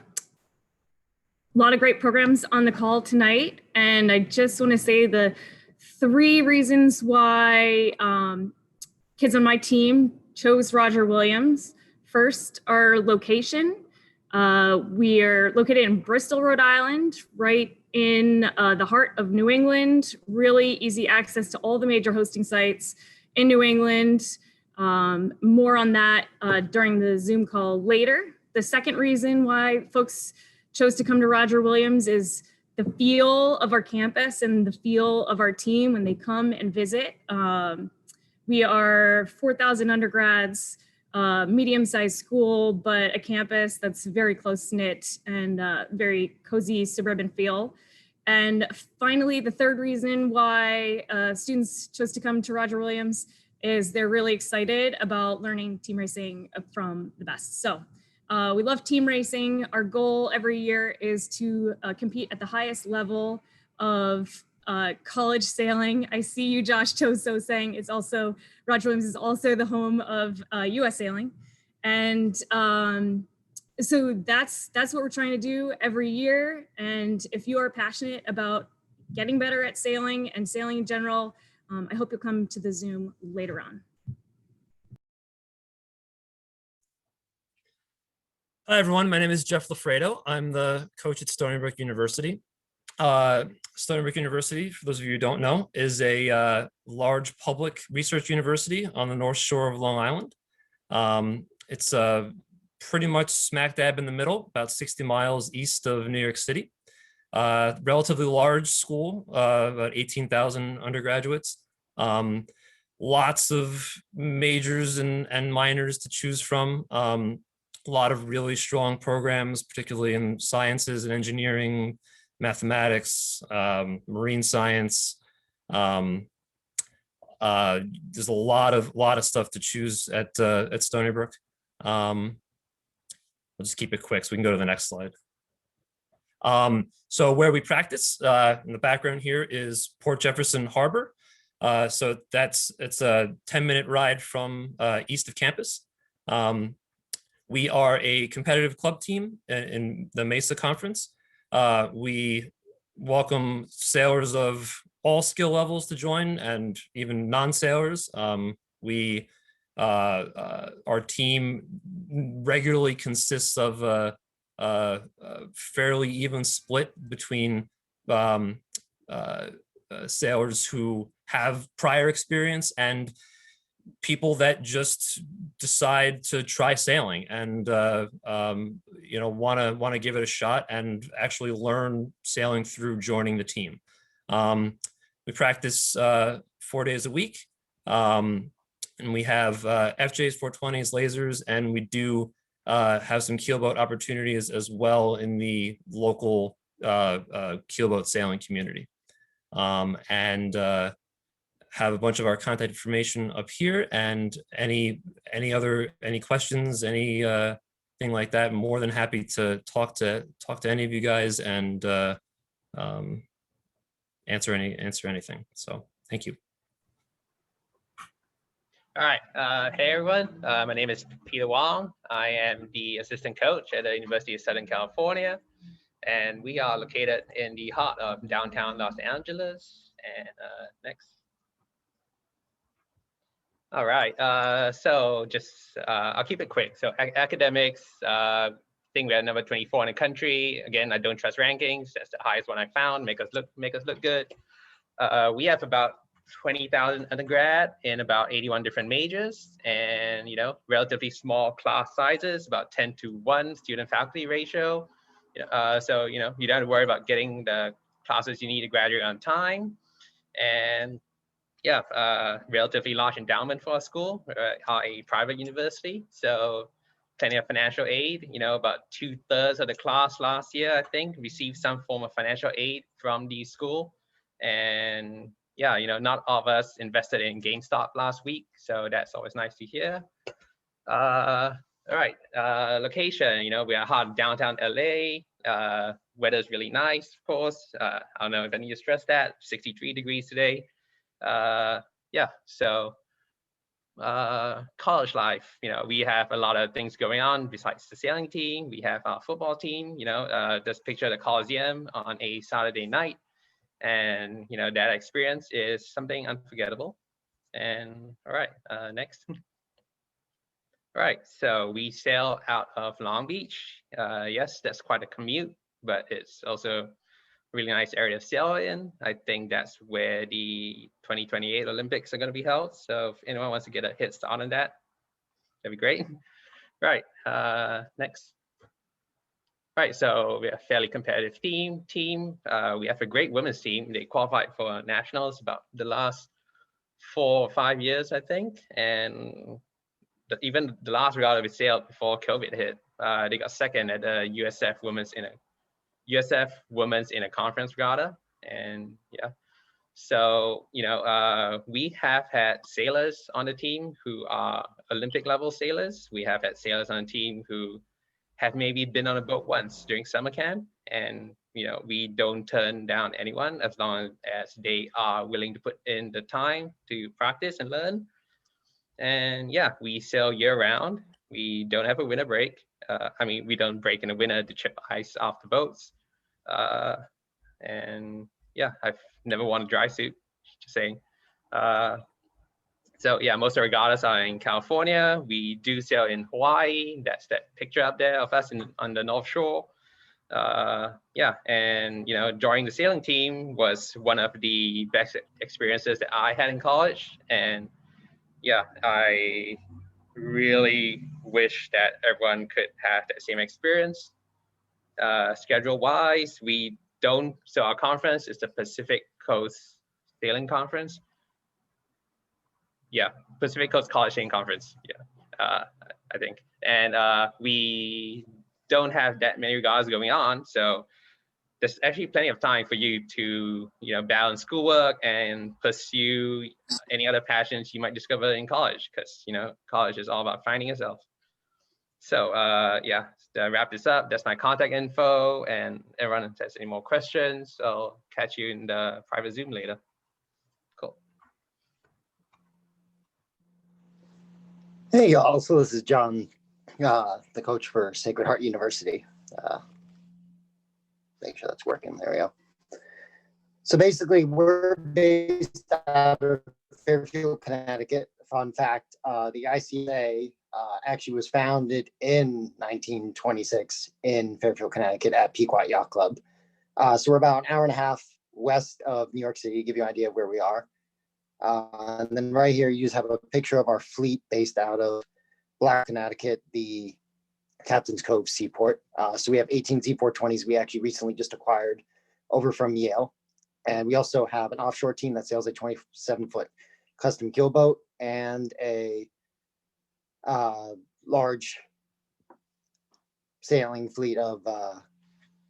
lot of great programs on the call tonight. And I just want to say the 3 reasons why kids on my team chose Roger Williams. First, our location. We are located in Bristol, Rhode Island, right in the heart of New England. Really easy access to all the major hosting sites in New England. More on that during the Zoom call later. The second reason why folks chose to come to Roger Williams is the feel of our campus and the feel of our team when they come and visit. We are 4,000 undergrads, medium-sized school, but a campus that's very close-knit and very cozy suburban feel. And finally, the third reason why students chose to come to Roger Williams is they're really excited about learning team racing from the best. So we love team racing. Our goal every year is to compete at the highest level of college sailing. I see you, Josh Toso, saying it's also, Roger Williams is also the home of US sailing. And so that's what we're trying to do every year. And if you are passionate about getting better at sailing and sailing in general, I hope you'll come to the Zoom later on. Hi, everyone. My name is Jeff Lafredo. I'm the coach at Stony Brook University. Stony Brook University, for those of you who don't know, is a large public research university on the North Shore of Long Island. It's pretty much smack dab in the middle, about 60 miles east of New York City. Relatively large school, about 18,000 undergraduates. Lots of majors and minors to choose from. A lot of really strong programs, particularly in sciences and engineering, mathematics, marine science. There's a lot of stuff to choose at Stony Brook. I'll just keep it quick so we can go to the next slide. So where we practice in the background here is Port Jefferson Harbor. So it's a 10-minute ride from east of campus. We are a competitive club team in the Mesa Conference. We welcome sailors of all skill levels to join and even non-sailors. Our team regularly consists of a fairly even split between sailors who have prior experience and people that just decide to try sailing and want to give it a shot and actually learn sailing through joining the team. We practice 4 days a week, and we have FJs, 420s, lasers, and we do have some keelboat opportunities as well in the local keelboat sailing community. Have a bunch of our contact information up here, and any questions, anything like that, I'm more than happy to talk to any of you guys and answer anything. So thank you. All right. Hey, everyone. My name is Peter Wong. I am the assistant coach at the University of Southern California, and we are located in the heart of downtown Los Angeles. And next. All right, so just, I'll keep it quick. So academics, I think we're number 24 in the country. Again, I don't trust rankings. That's the highest one I found. Make us look good. We have about 20,000 undergrad in about 81 different majors, and relatively small class sizes, about 10:1 student faculty ratio. So you don't have to worry about getting the classes you need to graduate on time. And yeah, relatively large endowment for our school, a private university. So plenty of financial aid, about 2/3 of the class last year, I think, received some form of financial aid from the school. And yeah, not all of us invested in GameStop last week. So that's always nice to hear. All right, location, we are hot in downtown LA. Weather's really nice, of course. I don't know if I need to stress that, 63 degrees today. Yeah, so college life, we have a lot of things going on besides the sailing team. We have our football team, this picture of the Coliseum on a Saturday night. And, that experience is something unforgettable. And all right, next. All right, so we sail out of Long Beach. Yes, that's quite a commute, but it's also really nice area to sail in. I think that's where the 2028 Olympics are going to be held. So if anyone wants to get a head start on that, that'd be great. Right, next. Right, so we have a fairly competitive team. We have a great women's team. They qualified for nationals about the last 4 or 5 years, I think. And even the last regatta we sailed before COVID hit, they got second at the USF Women's USF Women's in a Conference Regatta. And yeah, so, we have had sailors on the team who are Olympic level sailors. We have had sailors on the team who have maybe been on a boat once during summer camp. And, we don't turn down anyone as long as they are willing to put in the time to practice and learn. And yeah, we sail year round. We don't have a winter break. We don't break in the winter to chip ice off the boats. And yeah, I've never worn a dry suit, just saying. So yeah, most of our regattas are in California. We do sail in Hawaii. That's that picture up there of us on the North Shore. Yeah, and joining the sailing team was one of the best experiences that I had in college. And yeah, I really wish that everyone could have that same experience. Schedule wise, so our conference is the Pacific Coast Sailing Conference. Yeah, Pacific Coast College Sailing Conference. Yeah, I think. And we don't have that many regattas going on, so there's actually plenty of time for you to balance schoolwork and pursue any other passions you might discover in college, because college is all about finding yourself. So yeah, to wrap this up, that's my contact info, and everyone has any more questions, I'll catch you in the private Zoom later. Cool. Hey y'all, so this is John, the coach for Sacred Heart University. Make sure that's working, there we go. So basically we're based out of Fairfield, Connecticut. Fun fact, the ICA actually was founded in 1926 in Fairfield, Connecticut at Pequot Yacht Club. So we're about an hour and a half west of New York City, to give you an idea of where we are. And then right here, you just have a picture of our fleet based out of Black, Connecticut, the Captain's Cove Seaport. So we have 18 Z420s we actually recently just acquired over from Yale. And we also have an offshore team that sails a 27-foot custom keel boat and a large sailing fleet of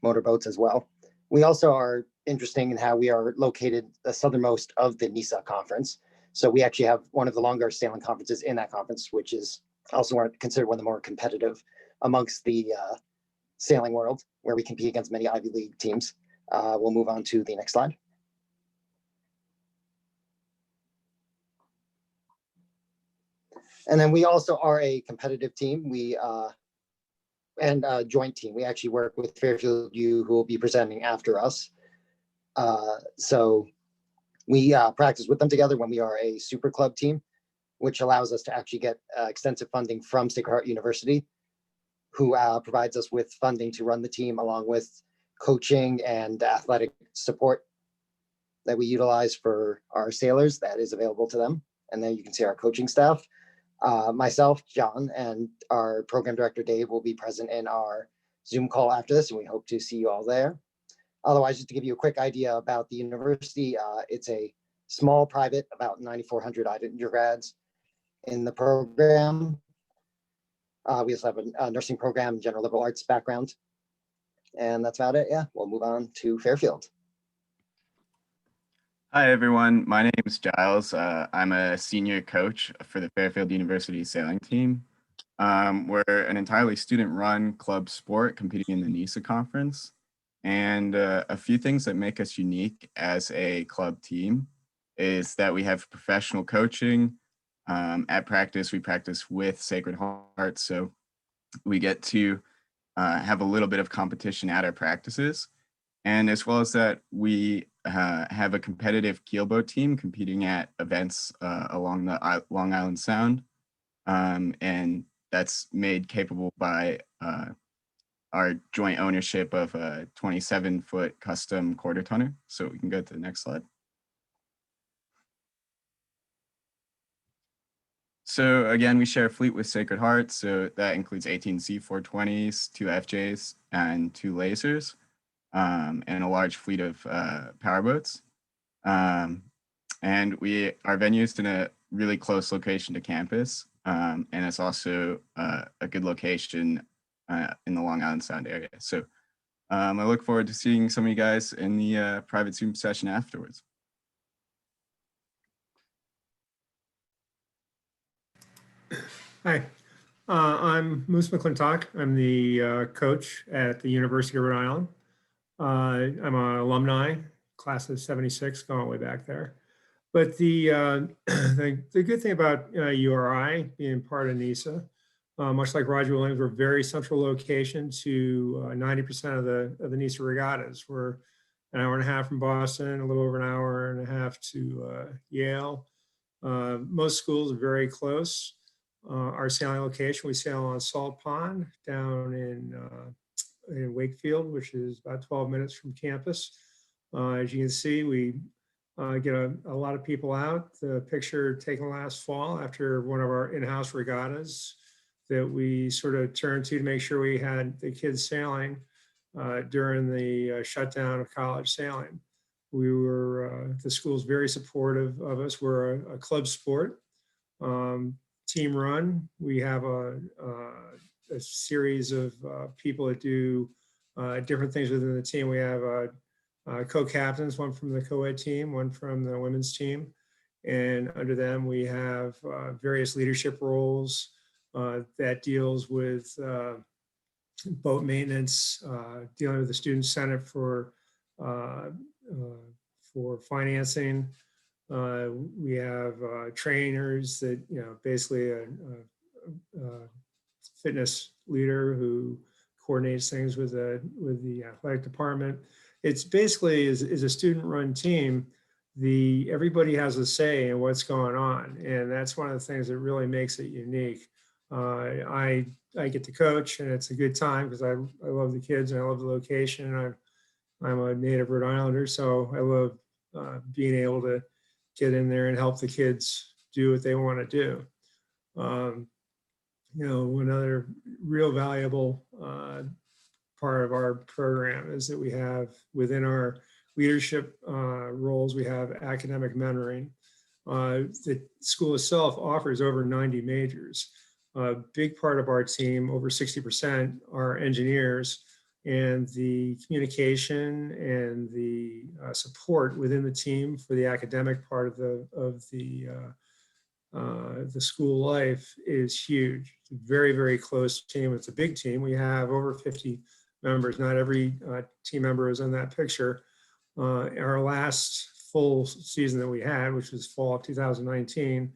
motorboats as well. We also are interesting in how we are located the southernmost of the NISA conference. So we actually have one of the longer sailing conferences in that conference, which is also considered one of the more competitive amongst the sailing world, where we compete against many Ivy League teams. We'll move on to the next slide. And then we also are a competitive team. And a joint team. We actually work with Fairfield U, who will be presenting after us. So we practice with them together when we are a super club team, which allows us to actually get extensive funding from Sacred Heart University, who provides us with funding to run the team, along with coaching and athletic support that we utilize for our sailors that is available to them. And then you can see our coaching staff. Myself, John, and our program director, Dave, will be present in our Zoom call after this, and we hope to see you all there. Otherwise, just to give you a quick idea about the university, it's a small private, about 9,400 undergrads in the program. We also have a nursing program, general liberal arts background. And that's about it. Yeah, we'll move on to Fairfield. Hi, everyone. My name is Giles. I'm a senior coach for the Fairfield University sailing team. We're an entirely student-run club sport competing in the NISA conference. And a few things that make us unique as a club team is that we have professional coaching. At practice, we practice with Sacred Heart, so we get to have a little bit of competition at our practices. And as well as that, we have a competitive keelboat team competing at events along the Long Island Sound. And that's made capable by our joint ownership of a 27-foot custom quarter tonner. So we can go to the next slide. So again, we share a fleet with Sacred Heart. So that includes 18 Z420s, 2 FJs, and 2 lasers. And a large fleet of powerboats. And our venue is in a really close location to campus. And it's also a good location in the Long Island Sound area. So I look forward to seeing some of you guys in the private Zoom session afterwards. Hi, I'm Moose McClintock. I'm the coach at the University of Rhode Island. I'm an alumni, class of '76, going way back there. But the the good thing about URI being part of NISA, much like Roger Williams, we're a very central location to 90% of the NISA regattas. We're an hour and a half from Boston, a little over an hour and a half to Yale. Most schools are very close. Our sailing location, we sail on Salt Pond down in Wakefield, which is about 12 minutes from campus. As you can see, we get a lot of people out. The picture taken last fall after one of our in-house regattas that we sort of turned to make sure we had the kids sailing during the shutdown of college sailing. The school's very supportive of us. We're a club sport. Team run. We have a series of people that do different things within the team. We have co-captains, one from the co-ed team, one from the women's team. And under them, we have various leadership roles that deals with boat maintenance, dealing with the Student Senate for financing. We have trainers that, basically a fitness leader who coordinates things with the athletic department. It's basically is a student-run team. Everybody has a say in what's going on, and that's one of the things that really makes it unique. I get to coach, and it's a good time because I love the kids and I love the location. And I'm a native Rhode Islander, so I love being able to get in there and help the kids do what they want to do. Another real valuable part of our program is that we have within our leadership roles, we have academic mentoring. The school itself offers over 90 majors. A big part of our team, over 60%, are engineers, and the communication and the support within the team for the academic part of the school life is huge. It's a very, very close team. It's a big team. We have over 50 members. Not every team member is in that picture. Our last full season that we had, which was fall of 2019,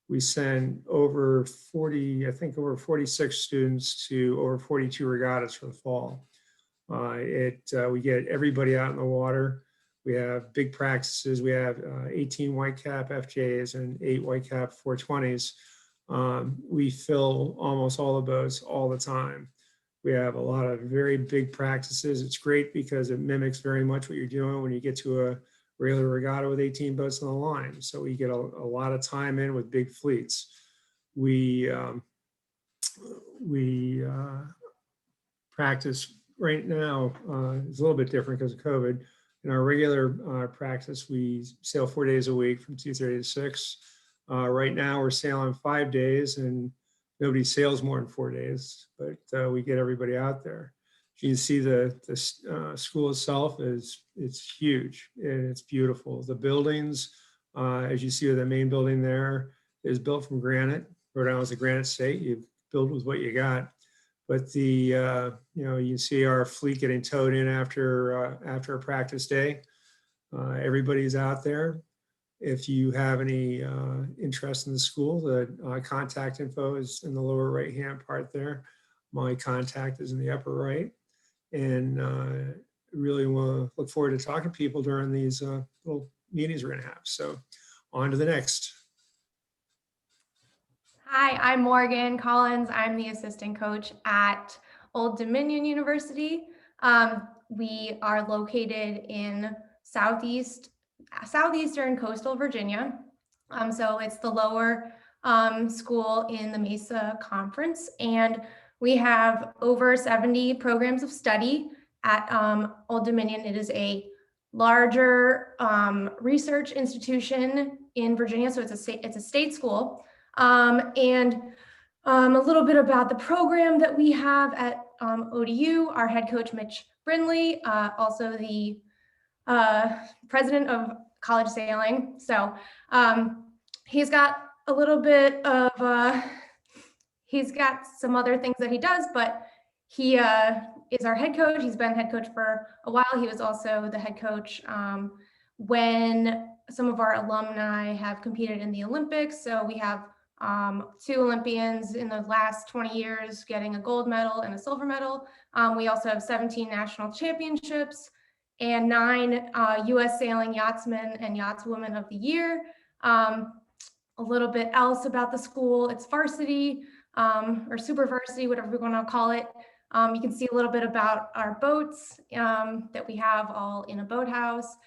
we sent over 46 students to over 42 regattas for the fall. We get everybody out in the water. We have big practices. We have 18 Whitecap FJs and 8 Whitecap 420s. We fill almost all the boats all the time. We have a lot of very big practices. It's great because it mimics very much what you're doing when you get to a regular regatta with 18 boats on the line. So we get a lot of time in with big fleets. We practice right now. It's a little bit different because of COVID. In our regular practice, we sail 4 days a week from 2:30 to 6. Right now, we're sailing 5 days, and nobody sails more than 4 days, but we get everybody out there. You can see the school itself it's huge and it's beautiful. The buildings, as you see, the main building there is built from granite. Rhode Island's a granite state. You build with what you got. But you can see our fleet getting towed in after a practice day. Everybody's out there. If you have any interest in the school, the contact info is in the lower right-hand part there. My contact is in the upper right. And really want to look forward to talking to people during these little meetings we're going to have. So on to the next. Hi, I'm Morgan Collins. I'm the assistant coach at Old Dominion University. We are located in southeastern coastal Virginia. So it's the lower school in the Mesa Conference, and we have over 70 programs of study at Old Dominion. It is a larger research institution in Virginia, so it's a state school. And a little bit about the program that we have at ODU, our head coach, Mitch Brindley, also the president of college sailing. So he's got a little bit of, he's got some other things that he does, but he is our head coach. He's been head coach for a while. He was also the head coach when some of our alumni have competed in the Olympics. So we have 2 Olympians in the last 20 years getting a gold medal and a silver medal. We also have 17 national championships and 9 U.S. Sailing Yachtsmen and Yachtswomen of the Year. A little bit else about the school, it's varsity or super varsity, whatever we want to call it. You can see a little bit about our boats that we have all in a boathouse.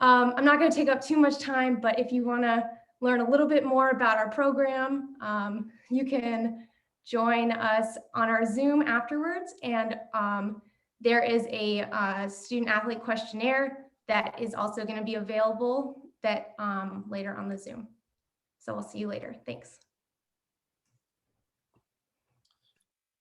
I'm not going to take up too much time, but if you want to learn a little bit more about our program, you can join us on our Zoom afterwards. And there is a student athlete questionnaire that is also going to be available that later on the Zoom. So we'll see you later. Thanks.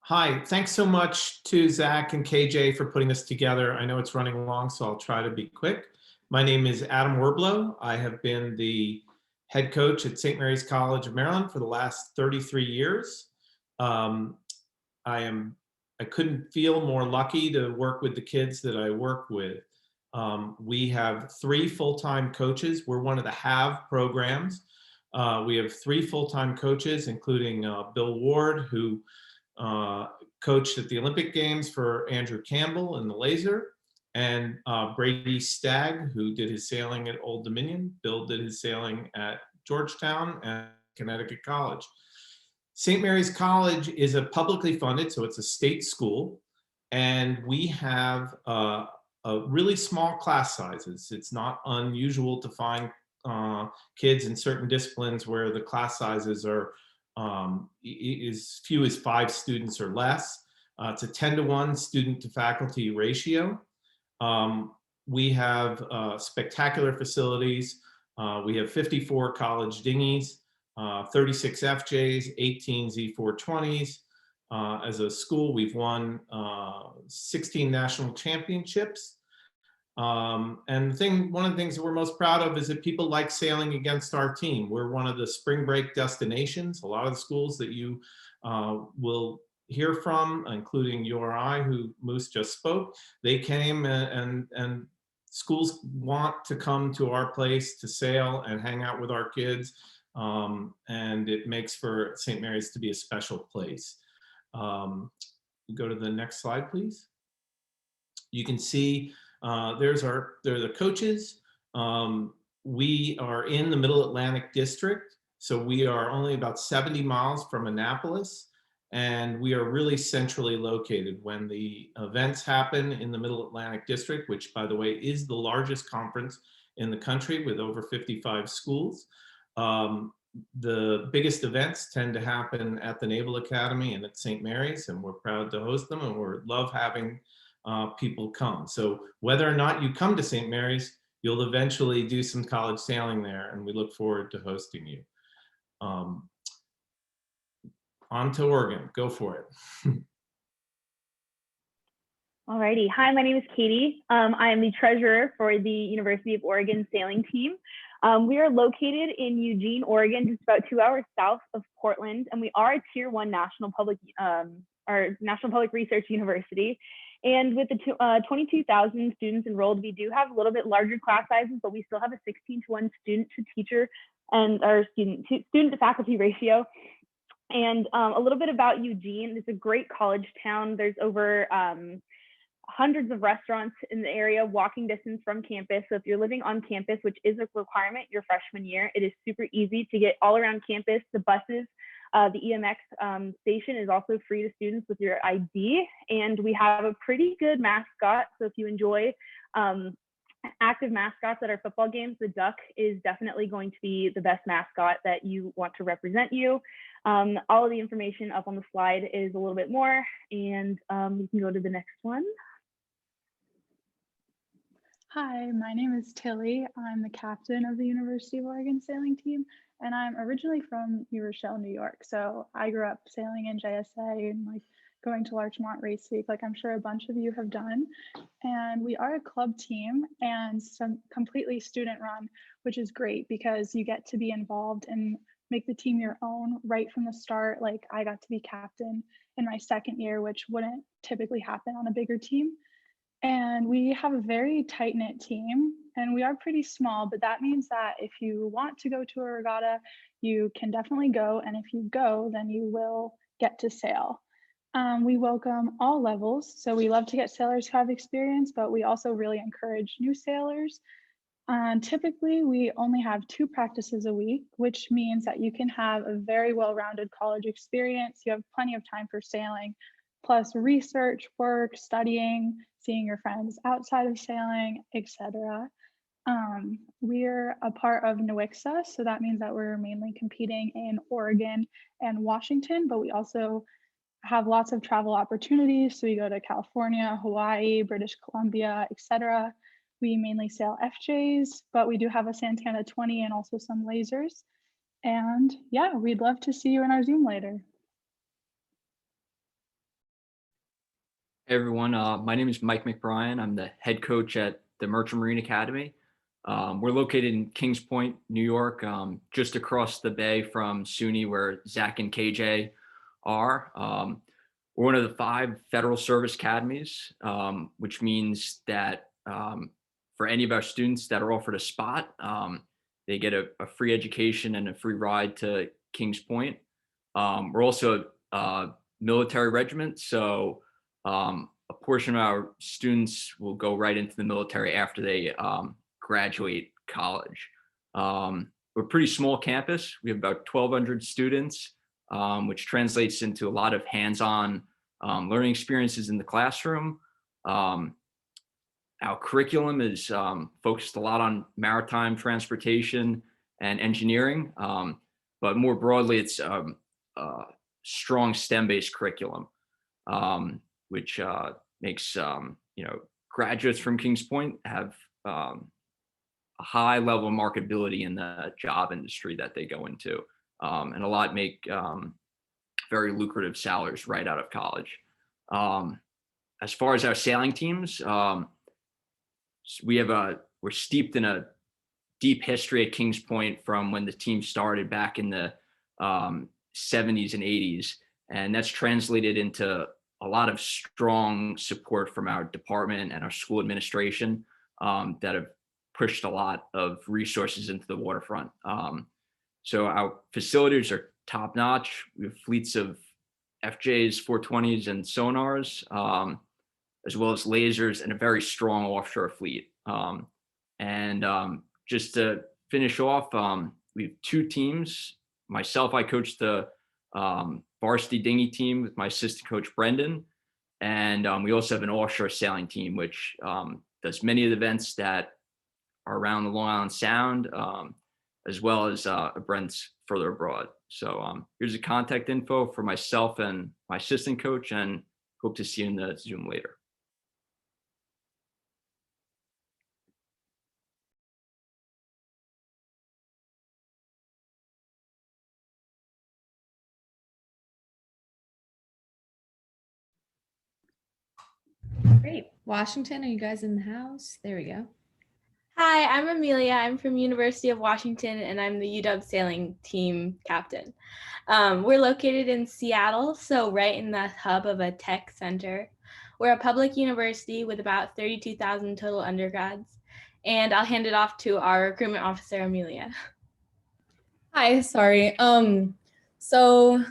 Hi, thanks so much to Zach and KJ for putting this together. I know it's running long, so I'll try to be quick. My name is Adam Werblow. I have been the head coach at St. Mary's College of Maryland for the last 33 years. I couldn't feel more lucky to work with the kids that I work with. We have 3 full-time coaches. We're one of the HAVE programs. We have 3 full-time coaches, including Bill Ward, who coached at the Olympic Games for Andrew Campbell in the laser, and Brady Stagg, who did his sailing at Old Dominion. Bill did his sailing at Georgetown and Connecticut College. St. Mary's College is a publicly funded, so it's a state school, and we have a really small class sizes. It's not unusual to find kids in certain disciplines where the class sizes are as few as 5 students or less. It's a 10-to-1 student to faculty ratio. We have spectacular facilities. We have 54 college dinghies, 36 FJs, 18 Z420s. As a school, we've won 16 national championships. And one of the things that we're most proud of is that people like sailing against our team. We're one of the spring break destinations. A lot of the schools that you will hear from, including URI, who Moose just spoke, they came and schools want to come to our place to sail and hang out with our kids. And it makes for St. Mary's to be a special place. Go to the next slide, please. You can see they're the coaches. We are in the Middle Atlantic District, so we are only about 70 miles from Annapolis, and we are really centrally located. When the events happen in the Middle Atlantic District, which by the way is the largest conference in the country with over 55 schools, the biggest events tend to happen at the Naval Academy and at St. Mary's, and we're proud to host them, and we love having people come. So whether or not you come to St. Mary's, you'll eventually do some college sailing there, and we look forward to hosting you. On to Oregon, go for it. Alrighty, hi, my name is Katie. I am the treasurer for the University of Oregon sailing team. We are located in Eugene, Oregon, just about 2 hours south of Portland, and we are a Tier 1 national public research university. And with the 22,000 students enrolled, we do have a little bit larger class sizes, but we still have a 16-to-1 student to teacher and our student to faculty ratio. And a little bit about Eugene. It's a great college town. There's over hundreds of restaurants in the area, walking distance from campus. So if you're living on campus, which is a requirement your freshman year, it is super easy to get all around campus. The buses, the EMX station is also free to students with your ID. And we have a pretty good mascot. So if you enjoy active mascots at our football games, the Duck is definitely going to be the best mascot that you want to represent you. All of the information up on the slide is a little bit more, and we can go to the next one. Hi, my name is Tilly. I'm the captain of the University of Oregon sailing team, and I'm originally from New Rochelle, New York. So I grew up sailing in JSA and like going to Larchmont Race Week, like I'm sure a bunch of you have done. And we are a club team and some completely student run, which is great because you get to be involved and make the team your own right from the start. Like I got to be captain in my second year, which wouldn't typically happen on a bigger team. And we have a very tight-knit team and we are pretty small, but that means that if you want to go to a regatta, you can definitely go. And if you go, then you will get to sail. We welcome all levels. So we love to get sailors who have experience, but we also really encourage new sailors. Typically, we only have 2 practices a week, which means that you can have a very well-rounded college experience. You have plenty of time for sailing, plus research, work, studying, seeing your friends outside of sailing, etc. We're a part of NWICSA, so that means that we're mainly competing in Oregon and Washington, but we also have lots of travel opportunities. So we go to California, Hawaii, British Columbia, etc. We mainly sail FJs, but we do have a Santana 20 and also some lasers. And yeah, we'd love to see you in our Zoom later. Hey everyone, my name is Mike McBrien. I'm the head coach at the Merchant Marine Academy. We're located in Kings Point, New York, just across the bay from SUNY where Zach and KJ are. We're one of the 5 federal service academies, which means that for any of our students that are offered a spot, they get a free education and a free ride to Kings Point. We're also a military regiment, so a portion of our students will go right into the military after they graduate college. We're a pretty small campus. We have about 1,200 students, which translates into a lot of hands-on learning experiences in the classroom. Our curriculum is focused a lot on maritime transportation and engineering, but more broadly, it's a strong STEM-based curriculum, which makes graduates from Kings Point have a high level of marketability in the job industry that they go into, and a lot make very lucrative salaries right out of college. As far as our sailing teams, we're steeped in a deep history at Kings Point from when the team started back in the 70s and 80s, and that's translated into a lot of strong support from our department and our school administration that have pushed a lot of resources into the waterfront. So our facilities are top notch. We have fleets of FJs, 420s, and sonars, as well as lasers and a very strong offshore fleet. Just to finish off, we have 2 teams. Myself, I coach the varsity dinghy team with my assistant coach, Brendan. And we also have an offshore sailing team, which does many of the events that are around the Long Island Sound, as well as events further abroad. So here's the contact info for myself and my assistant coach, and hope to see you in the Zoom later. Great. Washington, are you guys in the house? There we go. Hi, I'm Amelia. I'm from University of Washington, and I'm the UW sailing team captain. We're located in Seattle, so right in the hub of a tech center. We're a public university with about 32,000 total undergrads, and I'll hand it off to our recruitment officer, Amelia. Hi, sorry. So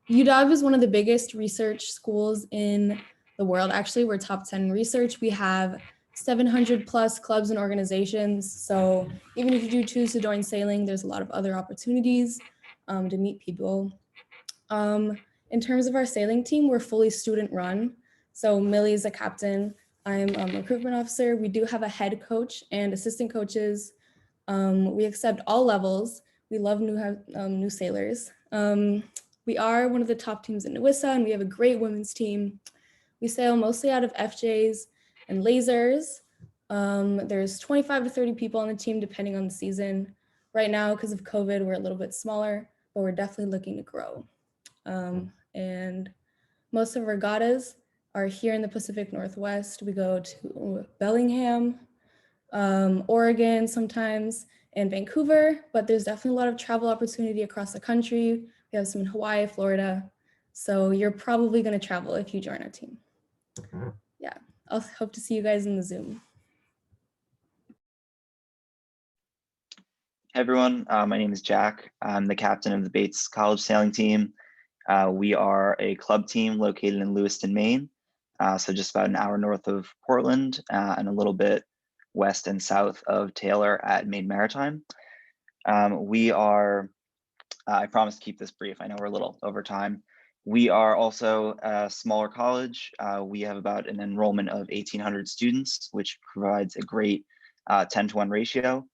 UW is one of the biggest research schools in the world. Actually, we're top 10 in research. We have 700 plus clubs and organizations. So even if you do choose to join sailing, there's a lot of other opportunities to meet people. In terms of our sailing team, we're fully student run. So Millie is a captain. I'm a recruitment officer. We do have a head coach and assistant coaches. We accept all levels. We love new sailors. We are one of the top teams in NWISA, and we have a great women's team. We sail mostly out of FJs and lasers. There's 25 to 30 people on the team, depending on the season. Right now, because of COVID, we're a little bit smaller, but we're definitely looking to grow. And most of our regattas are here in the Pacific Northwest. We go to Bellingham, Oregon sometimes, and Vancouver, but there's definitely a lot of travel opportunity across the country. We have some in Hawaii, Florida. So you're probably going to travel if you join our team. Yeah, I'll hope to see you guys in the Zoom. Hey everyone, my name is Jack. I'm the captain of the Bates College sailing team. We are a club team located in Lewiston, Maine, so just about an hour north of Portland and a little bit west and south of Taylor at Maine Maritime. We are, I promise to keep this brief, I know we're a little over time. We are also a smaller college. We have about an enrollment of 1,800 students, which provides a great 10-to-1 ratio.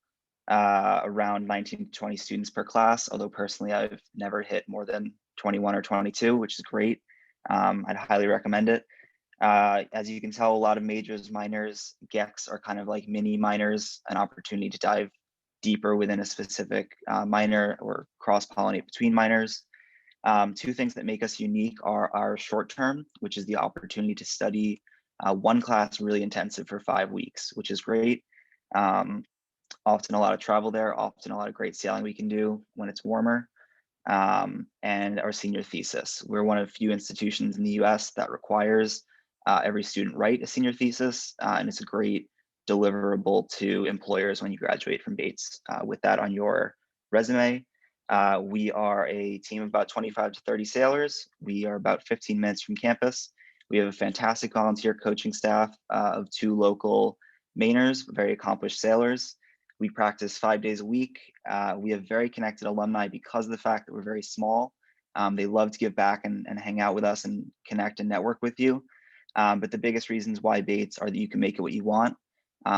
Around 19 to 20 students per class, although personally I've never hit more than 21 or 22, which is great. I'd highly recommend it. As you can tell, a lot of majors, minors, GECs are kind of like mini minors, an opportunity to dive deeper within a specific minor or cross-pollinate between minors. Two things that make us unique are our short term, which is the opportunity to study one class really intensive for 5 weeks, which is great. Often a lot of travel there, often a lot of great sailing we can do when it's warmer. And our senior thesis. We're one of few institutions in the US that requires every student write a senior thesis, and it's a great deliverable to employers when you graduate from Bates with that on your resume. We are a team of about 25 to 30 sailors. We are about 15 minutes from campus. We have a fantastic volunteer coaching staff of 2 local Mainers, very accomplished sailors. We practice 5 days a week. We have very connected alumni because of the fact that we're very small. They love to give back and hang out with us and connect and network with you. But the biggest reasons why Bates are that you can make it what you want.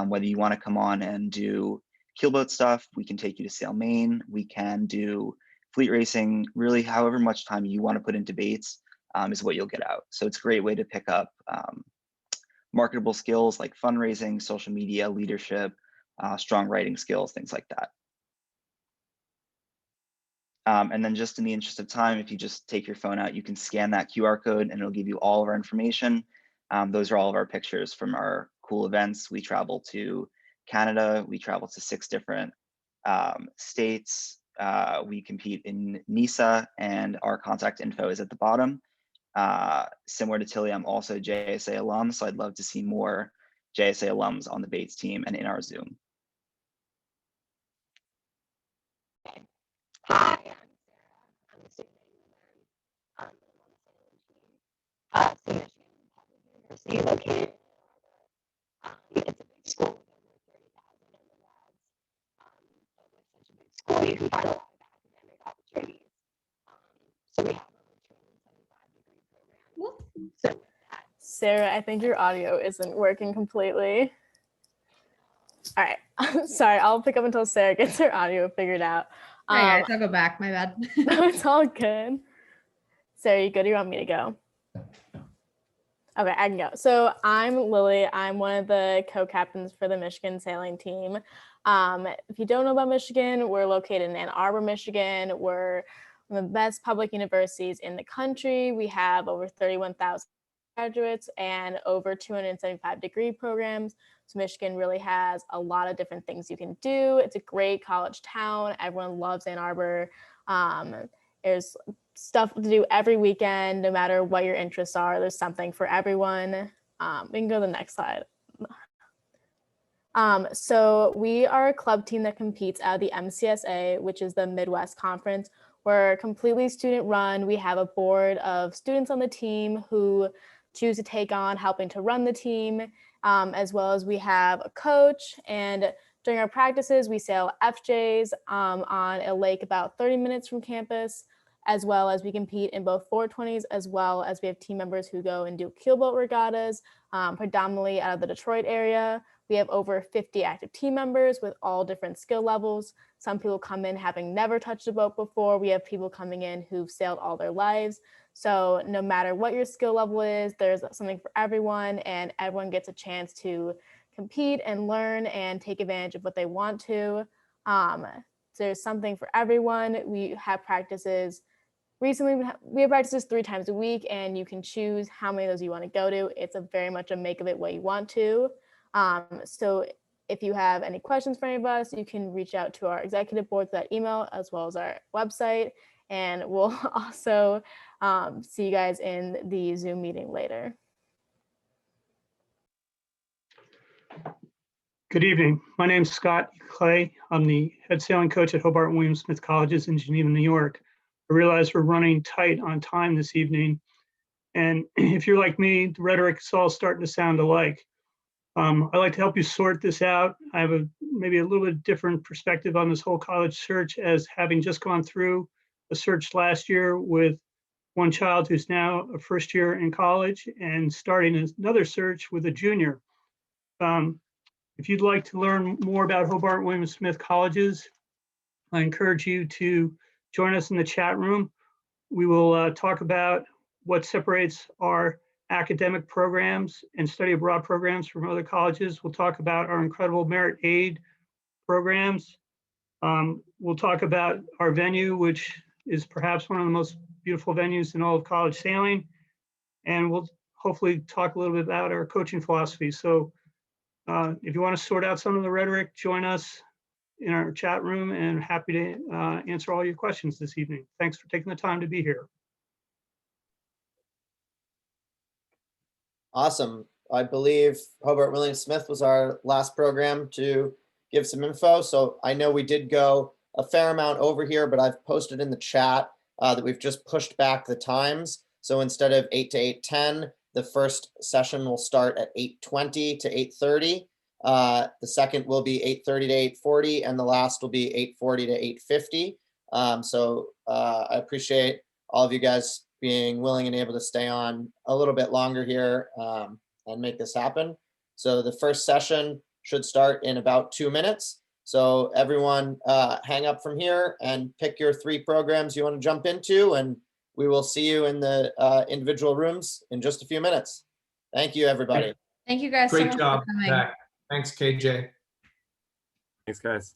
Whether you want to come on and do keelboat stuff, we can take you to Sail Maine. We can do fleet racing. Really, however much time you want to put into Bates is what you'll get out. So it's a great way to pick up marketable skills like fundraising, social media, leadership, strong writing skills, things like that. And then just in the interest of time, if you just take your phone out, you can scan that QR code and it'll give you all of our information. Those are all of our pictures from our cool events. We travel to Canada, we travel to 6 different states. We compete in NISA and our contact info is at the bottom. Similar to Tilly, I'm also a JSA alum, so I'd love to see more JSA alums on the Bates team and in our Zoom. Hi, I'm Sarah. I'm a student at UM. I'm on the sailing team. Michigan Public University, located in it's a big school with over 30,000 undergrads. But with such a big school, you can find a lot of academic opportunities. So we have over 275 degree programs. So Sarah, I think your audio isn't working completely. All right, sorry, I'll pick up until Sarah gets her audio figured out. All right, guys, I'll go back. My bad. No, it's all good. Sarah, you good? You want me to go? Okay, I can go. So I'm Lily. I'm one of the co-captains for the Michigan sailing team. If you don't know about Michigan, we're located in Ann Arbor, Michigan. We're one of the best public universities in the country. We have over 31,000 graduates and over 275 degree programs. So Michigan really has a lot of different things you can do. It's a great college town. Everyone loves Ann Arbor. There's stuff to do every weekend, no matter what your interests are. There's something for everyone. We can go to the next slide. So we are a club team that competes out of the MCSA, which is the Midwest Conference. We're completely student run. We have a board of students on the team who choose to take on helping to run the team, as well as we have a coach. And during our practices, we sail FJs on a lake about 30 minutes from campus, as well as we compete in both 420s, as well as we have team members who go and do keelboat regattas, predominantly out of the Detroit area. We have over 50 active team members with all different skill levels. Some people come in having never touched a boat before. We have people coming in who've sailed all their lives. So no matter what your skill level is, there's something for everyone, and everyone gets a chance to compete and learn and take advantage of what they want to. There's something for everyone. We have practices recently we have practices 3 times a week, and you can choose how many of those you want to go to. It's a very much a make of it what you want to. So if you have any questions for any of us, you can reach out to our executive board through that email as well as our website. And we'll also see you guys in the Zoom meeting later. Good evening. My name is Scott Clay. I'm the head sailing coach at Hobart and William Smith Colleges in Geneva, New York. I realize we're running tight on time this evening. And if you're like me, the rhetoric is all starting to sound alike. I'd like to help you sort this out. I have maybe a little bit different perspective on this whole college search, as having just gone through a search last year with one child who's now a first year in college and starting another search with a junior. If you'd like to learn more about Hobart and William Smith Colleges, I encourage you to join us in the chat room. We will talk about what separates our academic programs and study abroad programs from other colleges. We'll talk about our incredible merit aid programs. We'll talk about our venue, which is perhaps one of the most beautiful venues in all of college sailing. And we'll hopefully talk a little bit about our coaching philosophy. So if you want to sort out some of the rhetoric, join us in our chat room, and happy to answer all your questions this evening. Thanks for taking the time to be here. Awesome. I believe Hobart William Smith was our last program to give some info. So I know we did go a fair amount over here, but I've posted in the chat that we've just pushed back the times. So instead of 8 to 8:10, the first session will start at 8:20 to 8:30. The second will be 8:30 to 8:40, and the last will be 8:40 to 8:50. So I appreciate all of you guys being willing and able to stay on a little bit longer here and make this happen. So the first session should start in about 2 minutes. So everyone hang up from here and pick your 3 programs you want to jump into, and we will see you in the individual rooms in just a few minutes. Thank you, everybody. Thank you guys so Great much job, for coming. Zach. Thanks, KJ. Thanks, guys.